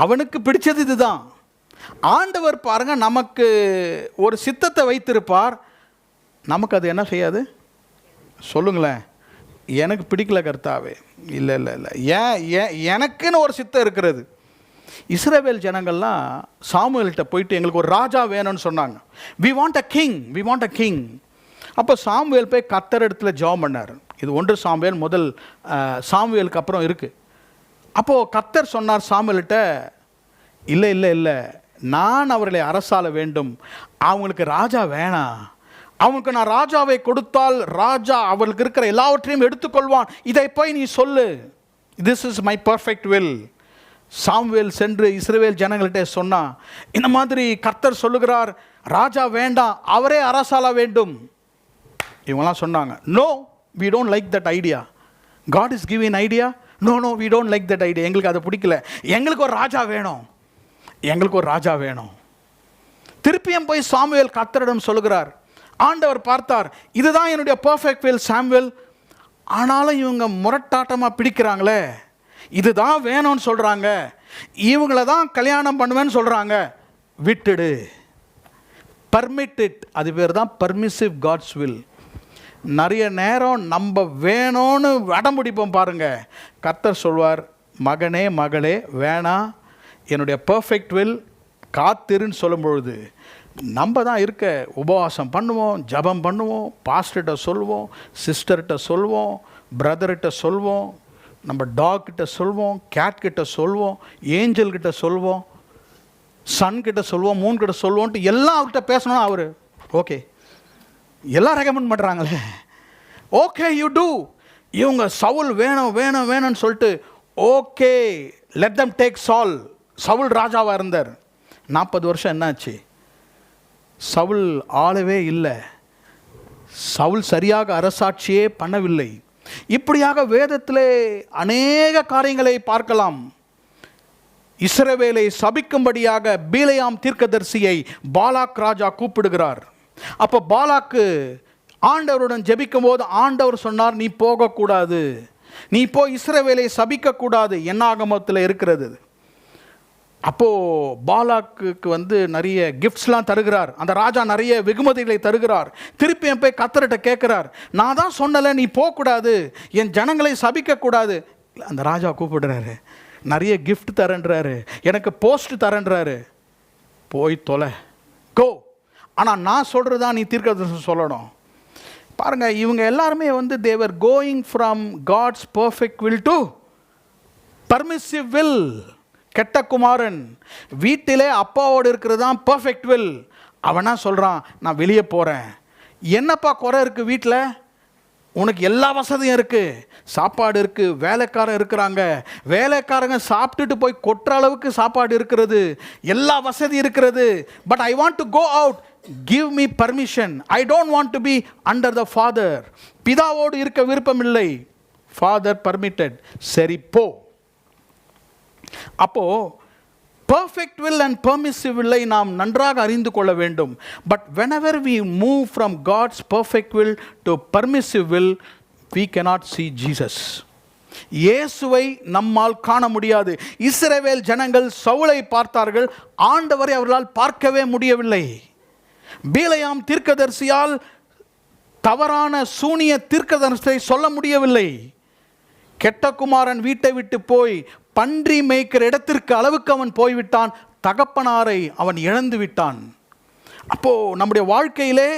அவனுக்கு பிடிச்சது இதுதான். ஆண்டவர் பாருங்க, நமக்கு ஒரு சித்தத்தை வைத்திருப்பார், நமக்கு அது என்ன செய்யாது? சொல்லுங்களேன். எனக்கு பிடிக்கல கர்த்தாவே. இல்லை இல்லை இல்லை, ஏன் எனக்குன்னு ஒரு சித்தம் இருக்கிறது. இஸ்ரவேல் ஜனங்கள்லாம் சாமுவேல்கிட்ட போயிட்டு எங்களுக்கு ஒரு ராஜா வேணும்னு சொன்னாங்க. We want a king, we want a king. அப்போ சாமுவேல் போய் கர்த்தர் இடத்துல ஜெபம் பண்ணார். இது 1 சாமுவேல் முதல் சாமுவேலுக்கு அப்புறம் இருக்குது. அப்போது கர்த்தர் சொன்னார் சாமுவேல்கிட்ட, இல்லை இல்லை இல்லை, நான் அவர்களை அரசாள வேண்டும், அவங்களுக்கு ராஜா வேணாம். அவனுக்கு நான் ராஜாவை கொடுத்தால் ராஜா அவளுக்கு இருக்கிற எல்லாவற்றையும் எடுத்துக்கொள்வான். இதை போய் நீ சொல்லு, this is my perfect will. Samuel சென்று இஸ்ரவேல் ஜனங்கள்கிட்ட சொன்னா, இந்த மாதிரி கர்த்தர் சொல்லுகிறார், ராஜா வேண்டாம், அவரே அரசாள வேண்டும். இவங்கெல்லாம் சொன்னாங்க, no, we don't like that idea. God is giving idea. No no, we don't like that idea. எங்களுக்கு அதை பிடிக்கல, எங்களுக்கு ஒரு ராஜா வேணும், எங்களுக்கு ஒரு ராஜா வேணும். திருப்பியும் போய் சாமுவேல் கர்த்தரிடம் சொல்லுகிறார். ஆண்டவர் பார்த்தார், இதுதான் என்னுடைய பர்ஃபெக்ட் வில் சாமுவேல். ஆனாலும் இவங்க முரட்டாட்டமாக பிடிக்கிறாங்களே, இதுதான் வேணும்னு சொல்கிறாங்க, இவங்கள தான் கல்யாணம் பண்ணுவேன்னு சொல்கிறாங்க, விட்டுடு, பர்மிட் இட். அது பேர் தான் பர்மிசிவ் காட்ஸ் வில். நிறைய நேரம் நம்ம வேணும்னு அடம்பிடிப்போம் பாருங்க. கர்த்தர் சொல்வார், மகனே மகளே வேணாம், என்னுடைய பர்ஃபெக்ட் வில் காத்திருன்னு சொல்லும் பொழுது நம்ம தான் இருக்க உபவாசம் பண்ணுவோம், ஜபம் பண்ணுவோம், பாஸ்டர்கிட்ட சொல்வோம், சிஸ்டர்கிட்ட சொல்வோம், பிரதர்கிட்ட சொல்வோம், நம்ம டாக்கிட்ட சொல்வோம், கேட்கிட்ட சொல்வோம், ஏஞ்சல்கிட்ட சொல்வோம், சன்கிட்ட சொல்வோம், மூன்கிட்ட சொல்வோன்ட்டு எல்லாம் அவர்கிட்ட பேசணும். அவர் ஓகே, எல்லாம் ரெக்கமெண்ட் பண்ணுறாங்களே, ஓகே யூ டூ. இவங்க சவுல் வேணும் வேணும் வேணும்னு சொல்லிட்டு, ஓகே லெட் தம் டேக் சால். சவுல் ராஜாவாக இருந்தார். 40 வருஷம் என்னாச்சு? சவுல் ஆளவே இல்லை, சவுல் சரியாக அரசாட்சியே பண்ணவில்லை. இப்படியாக வேதத்திலே அநேக காரியங்களை பார்க்கலாம். இஸ்ரவேலை சபிக்கும்படியாக பீலேயாம் தீர்க்கதரிசியை பாலாக் ராஜா கூப்பிடுகிறார். அப்போ பாலாக்கு ஆண்டவருடன் ஜெபிக்கும் போது ஆண்டவர் சொன்னார், நீ போகக்கூடாது, நீ போய் இஸ்ரவேலை சபிக்கக்கூடாது. என்னாகமத்தில் இருக்கிறது. அப்போது பாலாக்கு நிறைய கிஃப்ட்ஸ்லாம் தருகிறார். அந்த ராஜா நிறைய வெகுமதிகளை தருகிறார். திருப்பி என் போய் கர்த்தர்கிட்ட கேட்குறார், நான் தான் சொன்னல நீ போகக்கூடாது, என் ஜனங்களை சபிக்கக்கூடாது. அந்த ராஜா கூப்பிடுறாரு, நிறைய கிஃப்ட் தரேன்றாரு, எனக்கு போஸ்ட் தரேன்றாரு. போய் தொலை, கோ. ஆனால் நான் சொல்கிறதா நீ தீர்க்கதரிசனம் சொல்லணும். பாருங்கள், இவங்க எல்லாருமே they are going from God's perfect will to permissive will. கெட்ட குமாரன் வீட்டிலே அப்பாவோடு இருக்கிறது தான் பர்ஃபெக்ட் வில். அவனா சொல்கிறான், நான் வெளியே போகிறேன். என்னப்பா குறை இருக்குது வீட்டில்? உனக்கு எல்லா வசதியும் இருக்குது, சாப்பாடு இருக்குது, வேலைக்காரன் இருக்கிறாங்க, வேலைக்காரங்க சாப்பிட்டுட்டு போய் கொட்டுற அளவுக்கு சாப்பாடு இருக்கிறது, எல்லா வசதி இருக்கிறது. But I want to go out, give me permission. I don't want to be under the father. பிதாவோடு இருக்க விருப்பம் இல்லை. ஃபாதர் பர்மிட்டட், சரி போ. அப்போ பர்ஃபெக்ட் வில் அண்ட் பெர்மிசிவ் வில்லை நாம் நன்றாக அறிந்து கொள்ள வேண்டும். But whenever we move from God's perfect will to permissive will, we cannot see Jesus. இயேசுவை நம்மால் காண முடியாது. இஸ்ரவேல் ஜனங்கள் சவுலை பார்த்தார்கள், ஆண்டவரை அவர்களால் பார்க்கவே முடியவில்லை. பீலேயாம் தீர்க்கதரிசியால் தவறான சூனிய தீர்க்கதரிசனத்தை சொல்ல முடியவில்லை. கெட்ட குமாரன் வீட்டை விட்டு போய் பன்றி மேய்க்கிற இடத்திற்கு அளவுக்கு அவன் போய்விட்டான். தகப்பனாரை அவன் இழந்து விட்டான். அப்போது நம்முடைய வாழ்க்கையிலே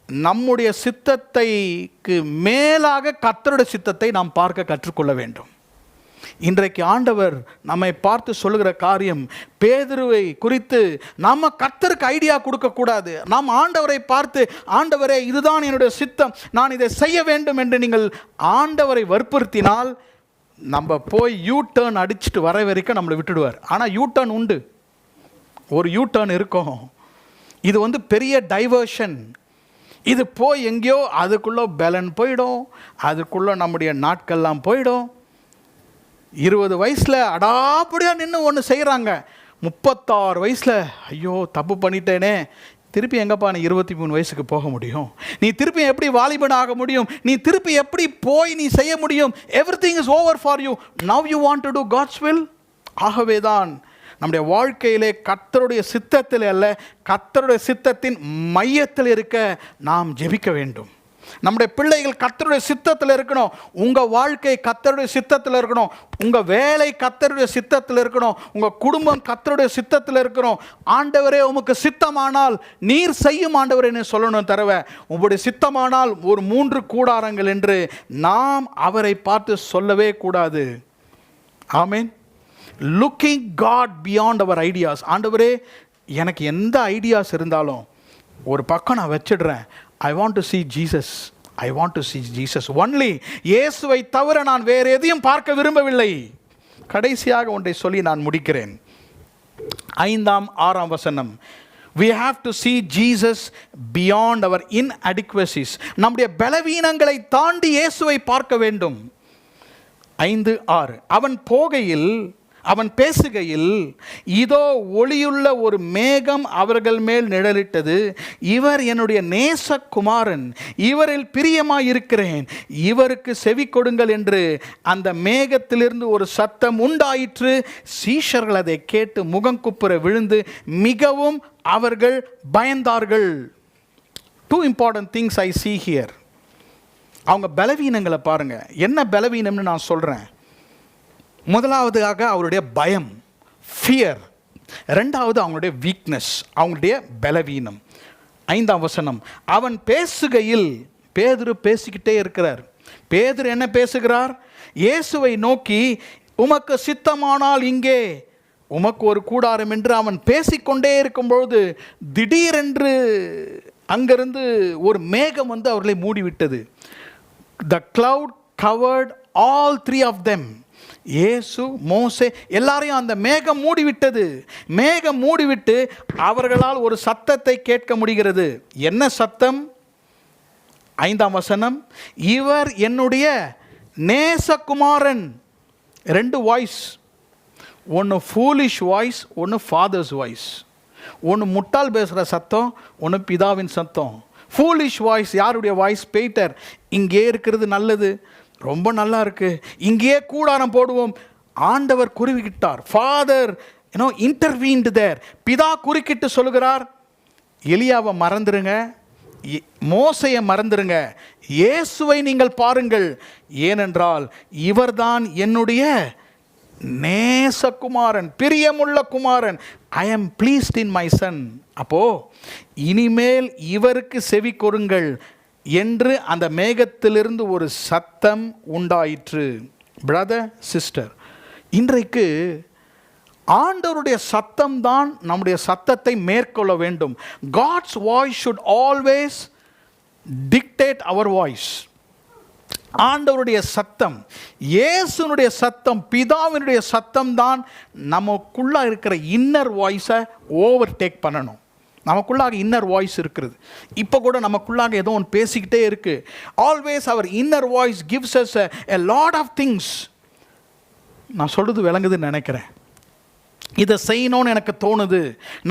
நம்முடைய சித்தத்தைக்கு மேலாக கர்த்தருடைய சித்தத்தை நாம் பார்க்க கற்றுக்கொள்ள வேண்டும். இன்றைக்கு ஆண்டவர் நம்மை பார்த்து சொல்லுகிற காரியம், பேதுருவை குறித்து நம்ம கர்த்தருக்கு ஐடியா கொடுக்கக்கூடாது. நாம் ஆண்டவரை பார்த்து, ஆண்டவரே இதுதான் என்னுடைய சித்தம், நான் இதை செய்ய வேண்டும் என்று நீங்கள் ஆண்டவரை வற்புறுத்தினால் நம்ம போய் யூ டர்ன் அடிச்சுட்டு வர வரைக்கும் நம்மளை விட்டுடுவார். ஆனால் யூ டர்ன் உண்டு, ஒரு யூ டர்ன் இருக்கும். இது பெரிய டைவர்ஷன். இது போய் எங்கேயோ அதுக்குள்ளே பலன் போயிடும், அதுக்குள்ளே நம்முடைய நாட்கள்லாம் போயிடும். 20 வயசில் அடாப்படியாக நின்று ஒன்று செய்கிறாங்க, 36 வயசில் ஐயோ தப்பு பண்ணிட்டேனே, திருப்பி எங்கப்பா நீ 23 வயசுக்கு போக முடியும்? நீ திருப்பி எப்படி வாலிபன் ஆக முடியும்? நீ திருப்பி எப்படி போய் நீ செய்ய முடியும்? Everything is over for you, now you want to do God's will. ஆகவே தான் நம்முடைய வாழ்க்கையிலே கர்த்தருடைய சித்தத்தில் அல்ல, கர்த்தருடைய சித்தத்தின் மையத்தில் இருக்க நாம் ஜெபிக்க வேண்டும். நம்முடைய பிள்ளைகள் கர்த்தருடைய சித்தத்தில் இருக்கணும். உங்கள் வாழ்க்கை கர்த்தருடைய சித்தத்தில் இருக்கணும். உங்கள் வேலை கர்த்தருடைய சித்தத்தில் இருக்கணும். உங்கள் குடும்பம் கர்த்தருடைய சித்தத்தில் இருக்கணும். ஆண்டவரே உமக்கு சித்தமானால் நீர் செய்யும் ஆண்டவரே சொல்லணும். தரவ உங்களுடைய சித்தமானால் ஒரு 3 கூடாரங்கள் என்று நாம் அவரை பார்த்து சொல்லவே கூடாது. ஆமீன். Looking God beyond our ideas. ஆண்டவரே எனக்கு எந்த ஐடியாஸ் இருந்தாலும் ஒரு பக்கம் நான் வச்சிடுறேன். I want to see Jesus. I want to see Jesus only. இயேசுவை தவிர நான் வேறு எதையும் பார்க்க விரும்பவில்லை. கடைசியாக ஒன்றை சொல்லி நான் முடிக்கிறேன். 5ஆம் 6ஆம் வசனம். We have to see Jesus beyond our inadequacies. நம்முடைய பலவீனங்களை தாண்டி இயேசுவை பார்க்க வேண்டும். 5:6. அவன் பேசுகையில் இதோ ஒளியுள்ள ஒரு மேகம் அவர்கள் மேல் நிழலிட்டது. இவர் என்னுடைய நேசகுமாரன், இவரில் பிரியமாயிருக்கிறேன், இவருக்கு செவி கொடுங்கள் என்று அந்த மேகத்திலிருந்து ஒரு சத்தம் உண்டாயிற்று. சீஷர்கள் அதை கேட்டு முகங்குப்புற விழுந்து மிகவும் அவர்கள் பயந்தார்கள். 2 important things I see here. அவங்க பலவீனங்களை பாருங்க. என்ன பலவீனம்னு நான் சொல்றேன். முதலாவதாக அவருடைய பயம், ஃபியர். ரெண்டாவது அவங்களுடைய வீக்னஸ், அவங்களுடைய பலவீனம். 5ஆம் வசனம். அவன் பேசுகையில், பேதுரு பேசிக்கிட்டே இருக்கிறார். பேதுரு என்ன பேசுகிறார்? இயேசுவை நோக்கி உமக்கு சித்தமானால் இங்கே உமக்கு ஒரு கூடாரம் என்று அவன் பேசிக்கொண்டே இருக்கும்பொழுது திடீரென்று அங்கிருந்து ஒரு மேகம் அவர்களை மூடிவிட்டது. The cloud covered all 3 of them. இயேசு, மோசே எல்லாரையும் அந்த மேகம் மூடிவிட்டது. மேகம் மூடிவிட்டு அவர்களால் ஒரு சத்தத்தை கேட்க முடிகிறது. என்ன சத்தம்? 5ஆம் வசனம். இவர் என்னுடைய நேசகுமாரன். 2 வாய்ஸ், ஒன்று ஃபூலிஷ் வாய்ஸ், ஒன்று ஃபாதர்ஸ் வாய்ஸ். ஒன்று முட்டாள் பேசுகிற சத்தம், ஒன்று பிதாவின் சத்தம். ஃபூலிஷ் வாய்ஸ் யாருடைய வாய்ஸ்? பீட்டர். இங்கே இருக்கிறது நல்லது, ரொம்ப நல்லா இருக்கு, இங்கேயே கூடாரம் போடுவோம். ஆண்டவர் குறுக்கிட்டார். ஃபாதர் இன்டர்வீன்ட் தேர். பிதா குறுக்கிட்டு சொல்லுகிறார், எலியாவை மறந்துருங்க, மோசையை மறந்துருங்க, இயேசுவை நீங்கள் பாருங்கள், ஏனென்றால் இவர்தான் என்னுடைய நேசகுமாரன், பிரியமுள்ள குமாரன். ஐ am pleased in my son. அப்போ இனிமேல் இவருக்கு செவி கொடுங்கள் என்று அந்த மேகத்திலிருந்து ஒரு சத்தம் உண்டாயிற்று. பிரதர், சிஸ்டர், இன்றைக்கு ஆண்டவருடைய சத்தம் தான் நம்முடைய சத்தத்தை மேற்கொள்ள வேண்டும். God's voice should always dictate our voice. ஆண்டவருடைய சத்தம், இயேசுனுடைய சத்தம், பிதாவினுடைய சத்தம் தான் நமக்குள்ள இருக்கிற இன்னர் வாய்ஸை ஓவர்டேக் பண்ணணும். நமக்குள்ளாக இன்னர் வாய்ஸ் இருக்கிறது. இப்போ கூட நமக்குள்ளாக ஏதோ ஒன்று பேசிக்கிட்டே இருக்கு. Always our inner voice gives us a lot of things. நான் சொல்றது விளங்குதுன்னு நினைக்கிறேன். இதை செய்யணும்னு எனக்கு தோணுது,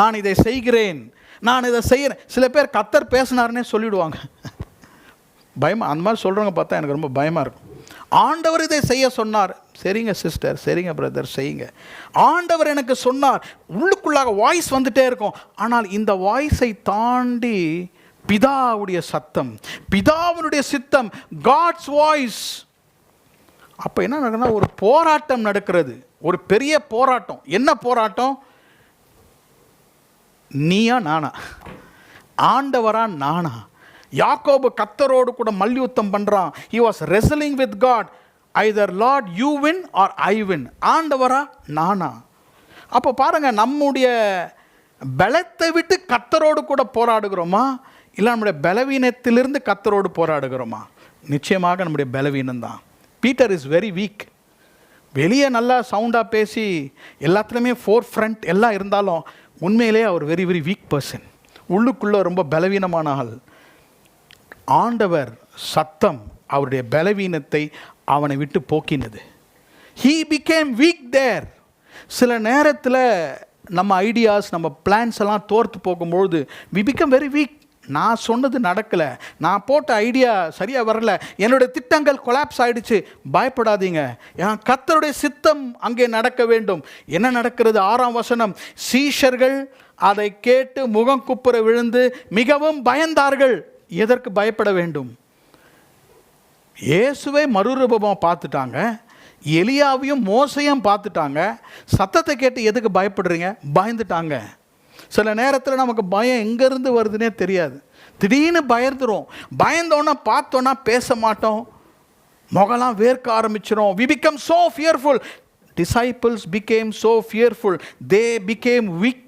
நான் இதை செய்கிறேன், நான் இதை செய்கிறேன். சில பேர் கர்த்தர் பேசினார்னே சொல்லிவிடுவாங்க. பயமாக அந்த மாதிரி சொல்கிறவங்க பார்த்தா எனக்கு ரொம்ப பயமாக இருக்கும். ஆண்டவர் இதை செய்ய சொன்னார், சரிங்க சிஸ்டர், சரிங்க பிரதர், செய்யுங்க. ஆண்டவர் எனக்கு சொன்னார், உள்ளுக்குள்ளாக வாய்ஸ் வந்துட்டே இருக்கும். ஆனால் இந்த வாய்ஸை தாண்டி பிதாவுடைய சத்தம், பிதாவுடைய சித்தம், காட்ஸ் வாய்ஸ். அப்போ என்ன நடக்குதுன்னா ஒரு போராட்டம் நடக்கிறது, ஒரு பெரிய போராட்டம். என்ன போராட்டம்? நீயா நானா, ஆண்டவரா நானா? யாக்கோபு கர்த்தரோடு கூட மல்யுத்தம் பண்றான். he was wrestling with God. Either Lord you win or I win. ஆண்டவரா நானா? அப்போ பாருங்க, நம்முடைய பலத்தை விட்டு கர்த்தரோடு கூட போராடுகிறோமா, இல்லை நம்முடைய பலவீனத்திலிருந்து கர்த்தரோடு போராடுகிறோமா? நிச்சயமாக நம்முடைய பலவீனம் தான். Peter is very weak. வெளியே நல்லா சவுண்டாக பேசி எல்லாத்துலேயுமே ஃபோர் ஃப்ரண்ட் எல்லாம் இருந்தாலும் உண்மையிலே அவர் வெரி வெரி வீக் பர்சன். உள்ளுக்குள்ளே ரொம்ப பலவீனமான ஆள். ஆண்டவர் சத்தம் அவருடைய பலவீனத்தை அவனை விட்டு போக்கினது. He became weak there. சில நேரத்தில் நம்ம ஐடியாஸ், நம்ம பிளான்ஸ் எல்லாம் தோர்த்து போகும்பொழுது we become very weak. நான் சொன்னது நடக்கலை, நான் போட்ட ஐடியா சரியாக வரல, என்னுடைய திட்டங்கள் கொலாப்ஸ் ஆகிடுச்சு. பயப்படாதீங்க, ஏன் கர்த்தருடைய சித்தம் அங்கே நடக்க வேண்டும். என்ன நடக்கிறது? 6ஆம் வசனம், சீஷர்கள் அதை கேட்டு முகம் குப்புற விழுந்து மிகவும் பயந்தார்கள். எதற்கு பயப்பட வேண்டும்? இயேசுவை மறுரூபமாக பார்த்துட்டாங்க, எலியாவையும் மோசையும் பார்த்துட்டாங்க. சத்தத்தை கேட்டு எதுக்கு பயப்படுறீங்க? பயந்துட்டாங்க. சில நேரத்தில் நமக்கு பயம் எங்கேருந்து வருதுன்னே தெரியாது. திடீர்னு பயந்துடும். பயந்தோன்னா பார்த்தோன்னா பேச மாட்டோம், முகலாம் வேர்க்க ஆரம்பிச்சிடும். we become so fearful. disciples became so fearful. they became weak.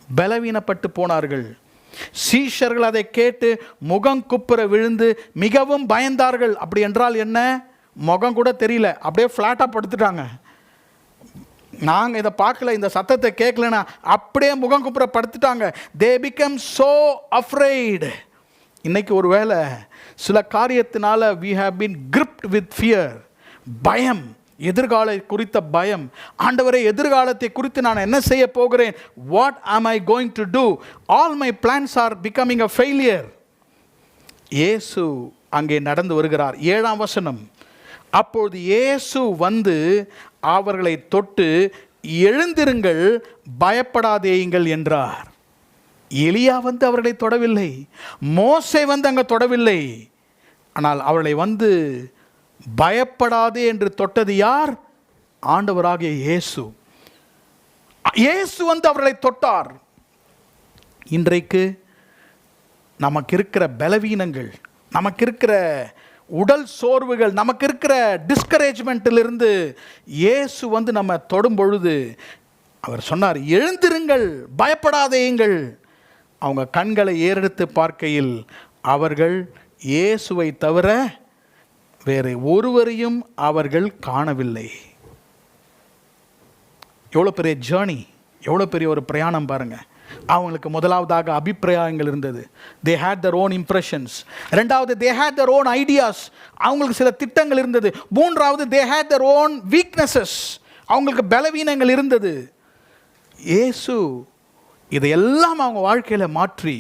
பலவீனப்பட்டு போனார்கள். சீஷர்கள் அதை கேட்டு முகம் குப்புற விழுந்து மிகவும் பயந்தார்கள். அப்படி என்றால் என்ன? முகம் கூட தெரியல, அப்படியே ஃப்ளாட்டாக படுத்துட்டாங்க. நாங்கள் இதை பார்க்கல, இந்த சத்தத்தை கேட்கலன்னா அப்படியே முகம் குப்புற படுத்துட்டாங்க. they become so afraid. இன்னைக்கு ஒரு வேளை சில காரியத்தினால we have been gripped with fear. பயம், எதிர்கால குறித்த பயம். ஆண்டவரே, எதிர்காலத்தை குறித்து நான் என்ன செய்ய போகிறேன்? What am I going to do? all my plans are becoming a failure. இயேசு அங்கே நடந்து வருகிறார். 7ஆம் வசனம், அப்பொழுது இயேசு வந்து அவர்களை தொட்டு எழுந்திருங்கள், பயப்படாதேயுங்கள் என்றார். எலியா வந்து அவர்களை தொடவில்லை, மோசே வந்து அங்கே தொடவில்லை. ஆனால் அவர்களை வந்து பயப்படாதே என்று தொட்டது யார்? ஆண்டவராகிய இயேசு. இயேசு வந்து அவர்களை தொட்டார். இன்றைக்கு நமக்கு இருக்கிற பலவீனங்கள், நமக்கு இருக்கிற உடல் சோர்வுகள், நமக்கு இருக்கிற டிஸ்கரேஜ்மெண்ட்டிலிருந்து இயேசு வந்து நம்ம தொடும் பொழுது அவர் சொன்னார், எழுந்திருங்கள், பயப்படாதேயுங்கள். அவங்க கண்களை ஏறெடுத்து பார்க்கையில் அவர்கள் இயேசுவை தவிர வேறு ஒருவரையும் அவர்கள் காணவில்லை. எவ்வளோ பெரிய ஜேர்னி, எவ்வளோ பெரிய ஒரு பிரயாணம் பாருங்கள். அவங்களுக்கு முதலாவதாக அபிப்பிராயங்கள் இருந்தது. they had their own impressions. ரெண்டாவது they had their own ideas. அவங்களுக்கு சில திட்டங்கள் இருந்தது. மூன்றாவது they had their own weaknesses. அவங்களுக்கு பலவீனங்கள் இருந்தது. இயேசு இதையெல்லாம் அவங்க வாழ்க்கையில் மாற்றி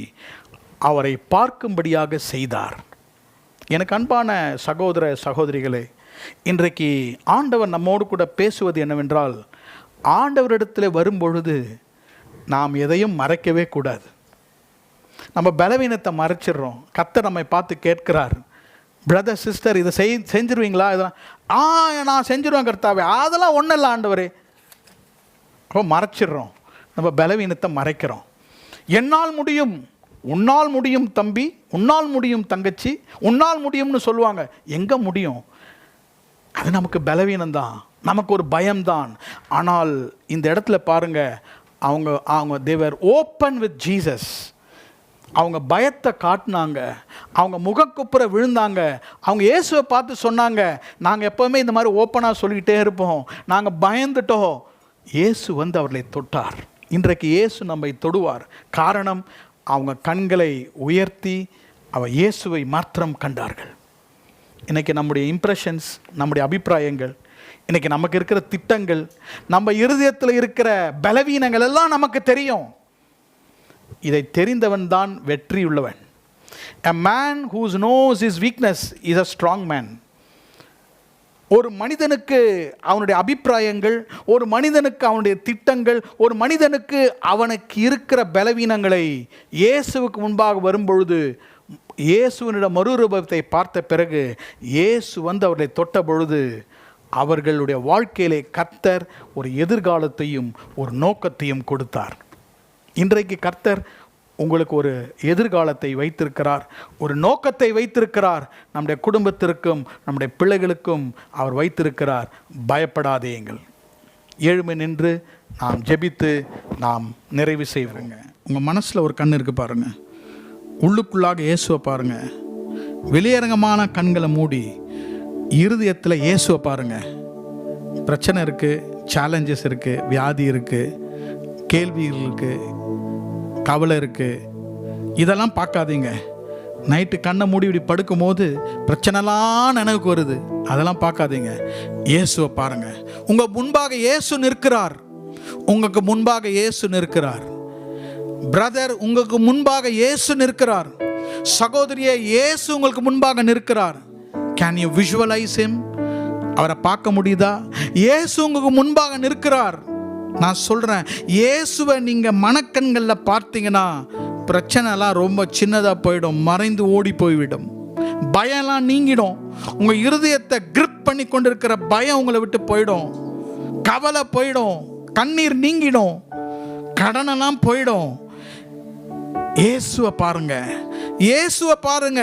அவரை பார்க்கும்படியாக செய்தார். எனக்கு அன்பான சகோதர சகோதரிகளே, இன்றைக்கு ஆண்டவர் நம்மோடு கூட பேசுவது என்னவென்றால், ஆண்டவரிடத்தில் வரும்பொழுது நாம் எதையும் மறைக்கவே கூடாது. நம்ம பலவீனத்தை மறைச்சிடுறோம். கர்த்தர் நம்மை பார்த்து கேட்கிறார், பிரதர் சிஸ்டர் இதை செஞ்சிருவீங்களா? இதெல்லாம் நான் செஞ்சிருவேன் கர்த்தாவே. அதெல்லாம் ஒன்றும் இல்லை ஆண்டவரே. அப்போ மறைச்சிடுறோம், நம்ம பலவீனத்தை மறைக்கிறோம். என்னால் முடியும், உன்னால் முடியும் தம்பி, உன்னால் முடியும் தங்கச்சி, உன்னால் முடியும்னு சொல்லுவாங்க. எங்கே முடியும்? அது நமக்கு பலவீனம்தான், நமக்கு ஒரு பயம்தான். ஆனால் இந்த இடத்துல பாருங்க, அவங்க தேவர் ஓப்பன் வித் ஜீசஸ். அவங்க பயத்தை காட்டினாங்க, அவங்க முகக்குப்புற விழுந்தாங்க. அவங்க இயேசுவை பார்த்து சொன்னாங்க, நாங்கள் எப்போவுமே இந்த மாதிரி ஓப்பனாக சொல்லிக்கிட்டே இருப்போம், நாங்கள் பயந்துட்டோம். இயேசு வந்து அவர்களை தொட்டார். இன்றைக்கு இயேசு நம்மை தொடுவார். காரணம், அவங்க கண்களை உயர்த்தி அவர் இயேசுவை மாத்திரம் கண்டார்கள். இன்றைக்கி நம்முடைய இம்ப்ரெஷன்ஸ், நம்முடைய அபிப்பிராயங்கள், இன்றைக்கி நமக்கு இருக்கிற திட்டங்கள், நம்ம இருதயத்தில் இருக்கிற பலவீனங்கள் எல்லாம் நமக்கு தெரியும். இதை தெரிந்தவன் தான் வெற்றியுள்ளவன். A man who knows his weakness is a strong man. ஒரு மனிதனுக்கு அவனுடைய அபிப்பிராயங்கள், ஒரு மனிதனுக்கு அவனுடைய திட்டங்கள், ஒரு மனிதனுக்கு அவனுக்கு இருக்கிற பலவீனங்களை இயேசுவுக்கு முன்பாக வரும்பொழுது, இயேசுவினிடம் மறுரூபத்தை பார்த்த பிறகு இயேசு வந்து அவர்களை தொட்ட பொழுது அவர்களுடைய வாழ்க்கையிலே கர்த்தர் ஒரு எதிர்காலத்தையும் ஒரு நோக்கத்தையும் கொடுத்தார். இன்றைக்கு கர்த்தர் உங்களுக்கு ஒரு எதிர்காலத்தை வைத்திருக்கிறார், ஒரு நோக்கத்தை வைத்திருக்கிறார். நம்முடைய குடும்பத்திற்கும் நம்முடைய பிள்ளைகளுக்கும் அவர் வைத்திருக்கிறார். பயப்படாதேங்கள். எழுமை நின்று நாம் ஜெபித்து நாம் நிறைவு செய்வோங்க. உங்கள் மனசில் ஒரு கண் இருக்குது பாருங்கள், உள்ளுக்குள்ளாக இயேசுவை பாருங்கள். வெளியரங்கமான கண்களை மூடி இருதயத்தில் இயேசுவை பாருங்கள். பிரச்சனை இருக்குது, சேலஞ்சஸ் இருக்குது, வியாதி இருக்குது, கேள்விகள் இருக்குது, கவலை இருக்குது, இதெல்லாம் பார்க்காதீங்க. நைட்டு கண்ணை மூடி இப்படி படுக்கும் போது பிரச்சனைலாம் நினைவுக்கு வருது, அதெல்லாம் பார்க்காதீங்க. இயேசுவை பாருங்கள். உங்கள் முன்பாக இயேசு நிற்கிறார். உங்களுக்கு முன்பாக இயேசு நிற்கிறார். பிரதர், உங்களுக்கு முன்பாக இயேசு நிற்கிறார். சகோதரியே, இயேசு உங்களுக்கு முன்பாக நிற்கிறார். Can you visualise him? அவரை பார்க்க முடியுதா? இயேசு உங்களுக்கு முன்பாக நிற்கிறார். நான் சொல்கிறேன், இயேசுவை நீங்கள் மனக்கண்களில் பார்த்தீங்கன்னா பிரச்சனைலாம் ரொம்ப சின்னதாக போயிடும், மறைந்து ஓடி போய்விடும், பயம்லாம் நீங்கிடும். உங்கள் இருதயத்தை கிரிப் பண்ணி கொண்டிருக்கிற பயம் உங்களை விட்டு போயிடும், கவலை போயிடும், கண்ணீர் நீங்கிடும், கடனெல்லாம் போயிடும். இயேசுவை பாருங்க, இயேசுவை பாருங்க,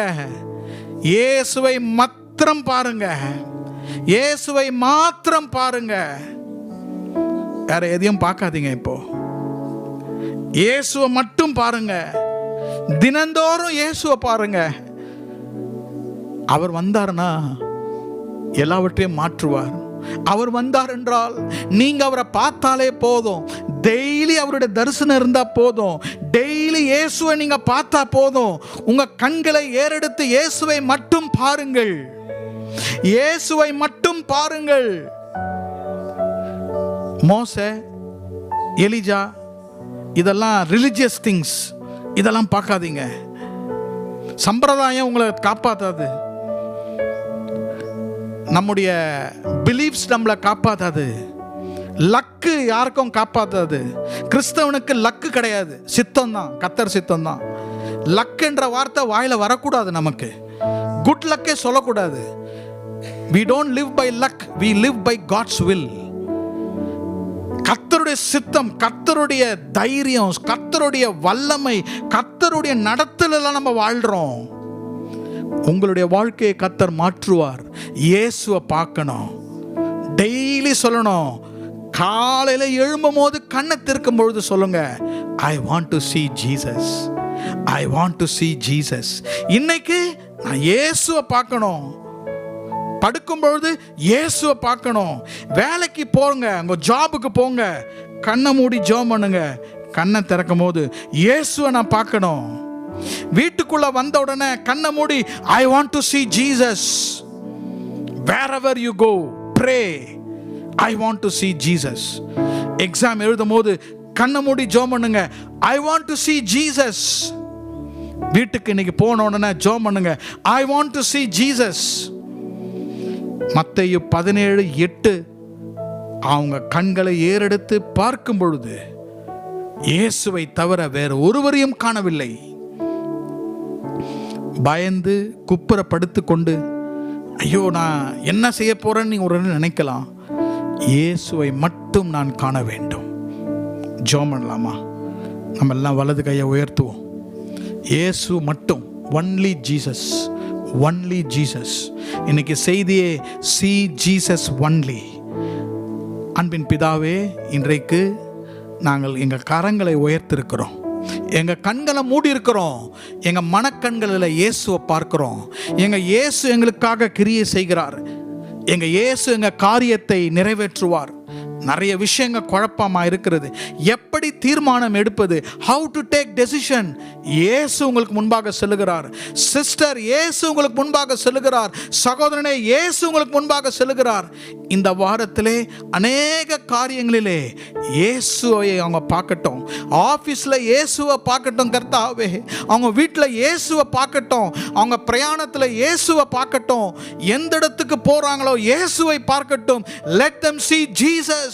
இயேசுவை மாத்திரம் பாருங்க, இயேசுவை மாத்திரம் பாருங்க. வேற எதையும் பார்க்காதீங்க. இப்போ இயேசுவை மட்டும் பாருங்க. தினந்தோறும் இயேசுவை பாருங்க. அவர் வந்தார்னா எல்லாவற்றையும் மாற்றுவார். அவர் வந்தார் என்றால் நீங்க அவரை பார்த்தாலே போதும். டெய்லி அவருடைய தரிசனம் இருந்தா போதும். டெய்லி இயேசுவை நீங்க பார்த்தா போதும். உங்க கண்களை ஏறெடுத்து இயேசுவை மட்டும் பாருங்கள், இயேசுவை மட்டும் பாருங்கள். மோசே, எலிஜா, இதெல்லாம் ரிலிஜியஸ் திங்ஸ், இதெல்லாம் பார்க்காதீங்க. சம்பிரதாயம் உங்களை காப்பாத்தாது, நம்முடைய பிலீஃப்ஸ் நம்மளை காப்பாத்தாது, லக்கு யாருக்கும் காப்பாத்தாது. கிறிஸ்தவனுக்கு லக்கு கிடையாது, சித்தம் தான், கர்த்தர் சித்தம் தான். லக்குன்ற வார்த்தை வாயில வரக்கூடாது. நமக்கு குட் லக்கே சொல்லக்கூடாது. we don't live by luck, we live by God's will. கர்த்தருடைய சித்தம், கர்த்தருடைய தைரியம், கர்த்தருடைய வல்லமை, கர்த்தருடைய நடத்தல நம்ம வாழ்றோம். உங்களுடைய வாழ்க்கையை கர்த்தர் மாற்றுவார். இயேசுவை பார்க்கணும், டெய்லி சொல்லணும். காலையில எழும்பும் போது கண்ணை திறக்கும் பொழுது சொல்லுங்க, I want to see Jesus, I want to see Jesus. இன்னைக்கு நான் இயேசுவை பார்க்கணும். படுக்கும் பொழுது இயேசுவை பார்க்கணும். வேலைக்கு போங்க, உங்க ஜாபுக்கு போங்க, கண்ணை மூடி ஜெபம் பண்ணுங்க. கண்ணை திறக்கும் போது இயேசுவை நான் பார்க்கணும். வீட்டுக்குள்ள வந்த உடனே கண்ணை மூடி I want to see Jesus. Wherever you go, pray, I want to see Jesus. Exam எழுதும் போது கண்ணை மூடி ஜெபம் பண்ணுங்க, I want to see Jesus. வீட்டுக்கு இன்னைக்கு போன உடனே ஜெபம் பண்ணுங்க, I want to see Jesus. மத்தேயு 17:8 அவங்க கண்களை ஏறெடுத்து பார்க்கும் பொழுது இயேசுவை தவிர வேறு ஒருவரையும் காணவில்லை. பயந்து குப்புற படுத்து கொண்டு ஐயோ நான் என்ன செய்ய போறேன்னு நீங்க ஒரு நினைக்கலாம். இயேசுவை மட்டும் நான் காண வேண்டும். ஜெபம் பண்ணலாமா? நம்ம எல்லாம் வலது கையை உயர்த்துவோம். இயேசு மட்டும், ஒன்லி ஜீசஸ், ஒன்லி ஜீசஸ். இன்னைக்கு செய்தியே see Jesus only. அன்பின் பிதாவே, இன்றைக்கு நாங்கள் எங்கள் கரங்களை உயர்த்திருக்கிறோம், எங்கள் கண்களை மூடி இருக்கிறோம், எங்கள் மனக்கண்களில் இயேசுவை பார்க்கிறோம். எங்கள் இயேசு எங்களுக்காக கிரியை செய்கிறார். எங்கள் இயேசு எங்கள் காரியத்தை நிறைவேற்றுவார். நிறைய விஷயங்கள் குழப்பமாக இருக்கிறது. எப்படி தீர்மானம் எடுப்பது, ஹவு டு டேக் டெசிஷன், இயேசு உங்களுக்கு முன்பாக செல்லுகிறார். சிஸ்டர், இயேசு உங்களுக்கு முன்பாக செல்லுகிறார். சகோதரனே, இயேசு உங்களுக்கு முன்பாக செல்லுகிறார். இந்த வாரத்திலே அநேக காரியங்களிலே இயேசுவை அவங்க பார்க்கட்டும். ஆஃபீஸில் இயேசுவை பார்க்கட்டும் கர்த்தாவே. அவங்க வீட்டில் இயேசுவை பார்க்கட்டும். அவங்க பிரயாணத்தில் இயேசுவை பார்க்கட்டும். எந்த இடத்துக்கு போகிறாங்களோ இயேசுவை பார்க்கட்டும். Let them see Jesus.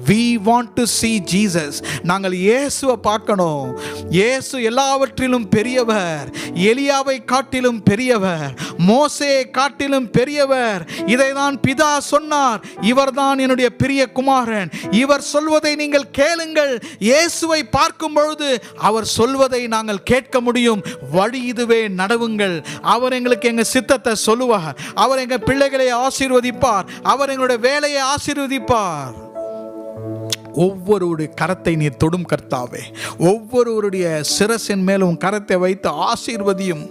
we want to see Jesus. நாங்கள் இயேசுவை பார்க்கணும். இயேசு எல்லாவற்றிலும் பெரியவர், எலியாவை காட்டிலும் பெரியவர், மோசேயை காட்டிலும் பெரியவர். இதைதான் பிதா சொன்னார், இவர்தான் என்னுடைய பிரிய குமாரன், இவர் சொல்வதை நீங்கள் கேளுங்கள். இயேசுவை பார்க்கும் பொழுது அவர் சொல்வதை நாங்கள் கேட்க முடியும். வழி இதுவே, நடவுங்கள். அவர் எங்களுக்கு எங்க சித்தத்தை சொல்லுவார். அவர் எங்க பிள்ளைகளை ஆசீர்வதிப்பார். அவர் எங்களுடைய வேலையை ஆசீர்வதிப்பார். ஒவ்வொருடைய கரத்தை நீர் தொடும் கர்த்தாவே. ஒவ்வொருவருடைய சிரசின் மேலும் கரத்தை வைத்து ஆசீர்வதியும்.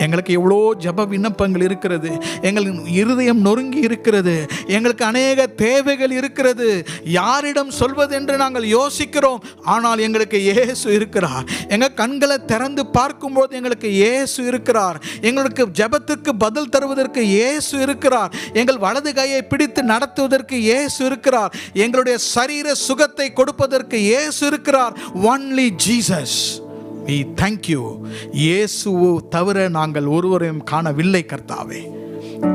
எங்களுக்கு எவ்வளோ ஜப விண்ணப்பங்கள் இருக்கிறது. எங்கள் இருதயம் நொறுங்கி இருக்கிறது. எங்களுக்கு அநேக தேவைகள் இருக்கிறது. யாரிடம் சொல்வது என்று நாங்கள் யோசிக்கிறோம். ஆனால் எங்களுக்கு இயேசு இருக்கிறார். எங்கள் கண்களை திறந்து பார்க்கும்போது எங்களுக்கு இயேசு இருக்கிறார். எங்களுக்கு ஜபத்துக்கு பதில் தருவதற்கு இயேசு இருக்கிறார். எங்கள் வலது கையை பிடித்து நடத்துவதற்கு இயேசு இருக்கிறார். எங்களுடைய சரீர சுகத்தை கொடுப்பதற்கு இயேசு இருக்கிறார். Only Jesus. We thank you. இயேசு தவிர நாங்கள் ஒருவரையும் காணவில்லை கர்த்தாவே.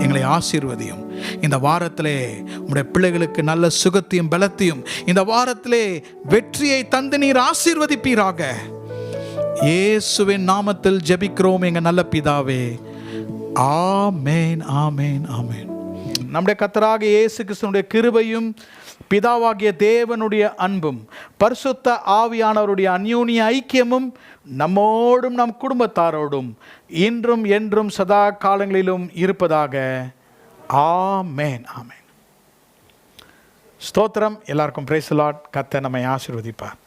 எங்களை ஆசீர்வதியும். இந்த வாரத்திலே உம்முடைய பிள்ளைகளுக்கு நல்ல சுகத்தையும் பலத்தையும், இந்த வாரத்திலே வெற்றியை தந்து நீர் ஆசீர்வதிப்பீராக. இயேசுவின் நாமத்தில் ஜெபிக்கிறோம் எங்கள் நல்ல பிதாவே. ஆமென், ஆமென், ஆமென். நம்முடைய கர்த்தராகிய இயேசு கிறிஸ்துவினுடைய கிருபையும், பிதாவாகிய தேவனுடைய அன்பும், பரிசுத்த ஆவியானவருடைய அந்யோன்ய ஐக்கியமும் நம்மோடும் நம் குடும்பத்தாரோடும் இன்றும் என்றும் சதா காலங்களிலும் இருப்பதாக. ஆமென், ஆமென். ஸ்தோத்திரம். எல்லாருக்கும் பிரைஸ் தி லார்ட். கர்த்தர் நம்மை ஆசீர்வதிப்பார்.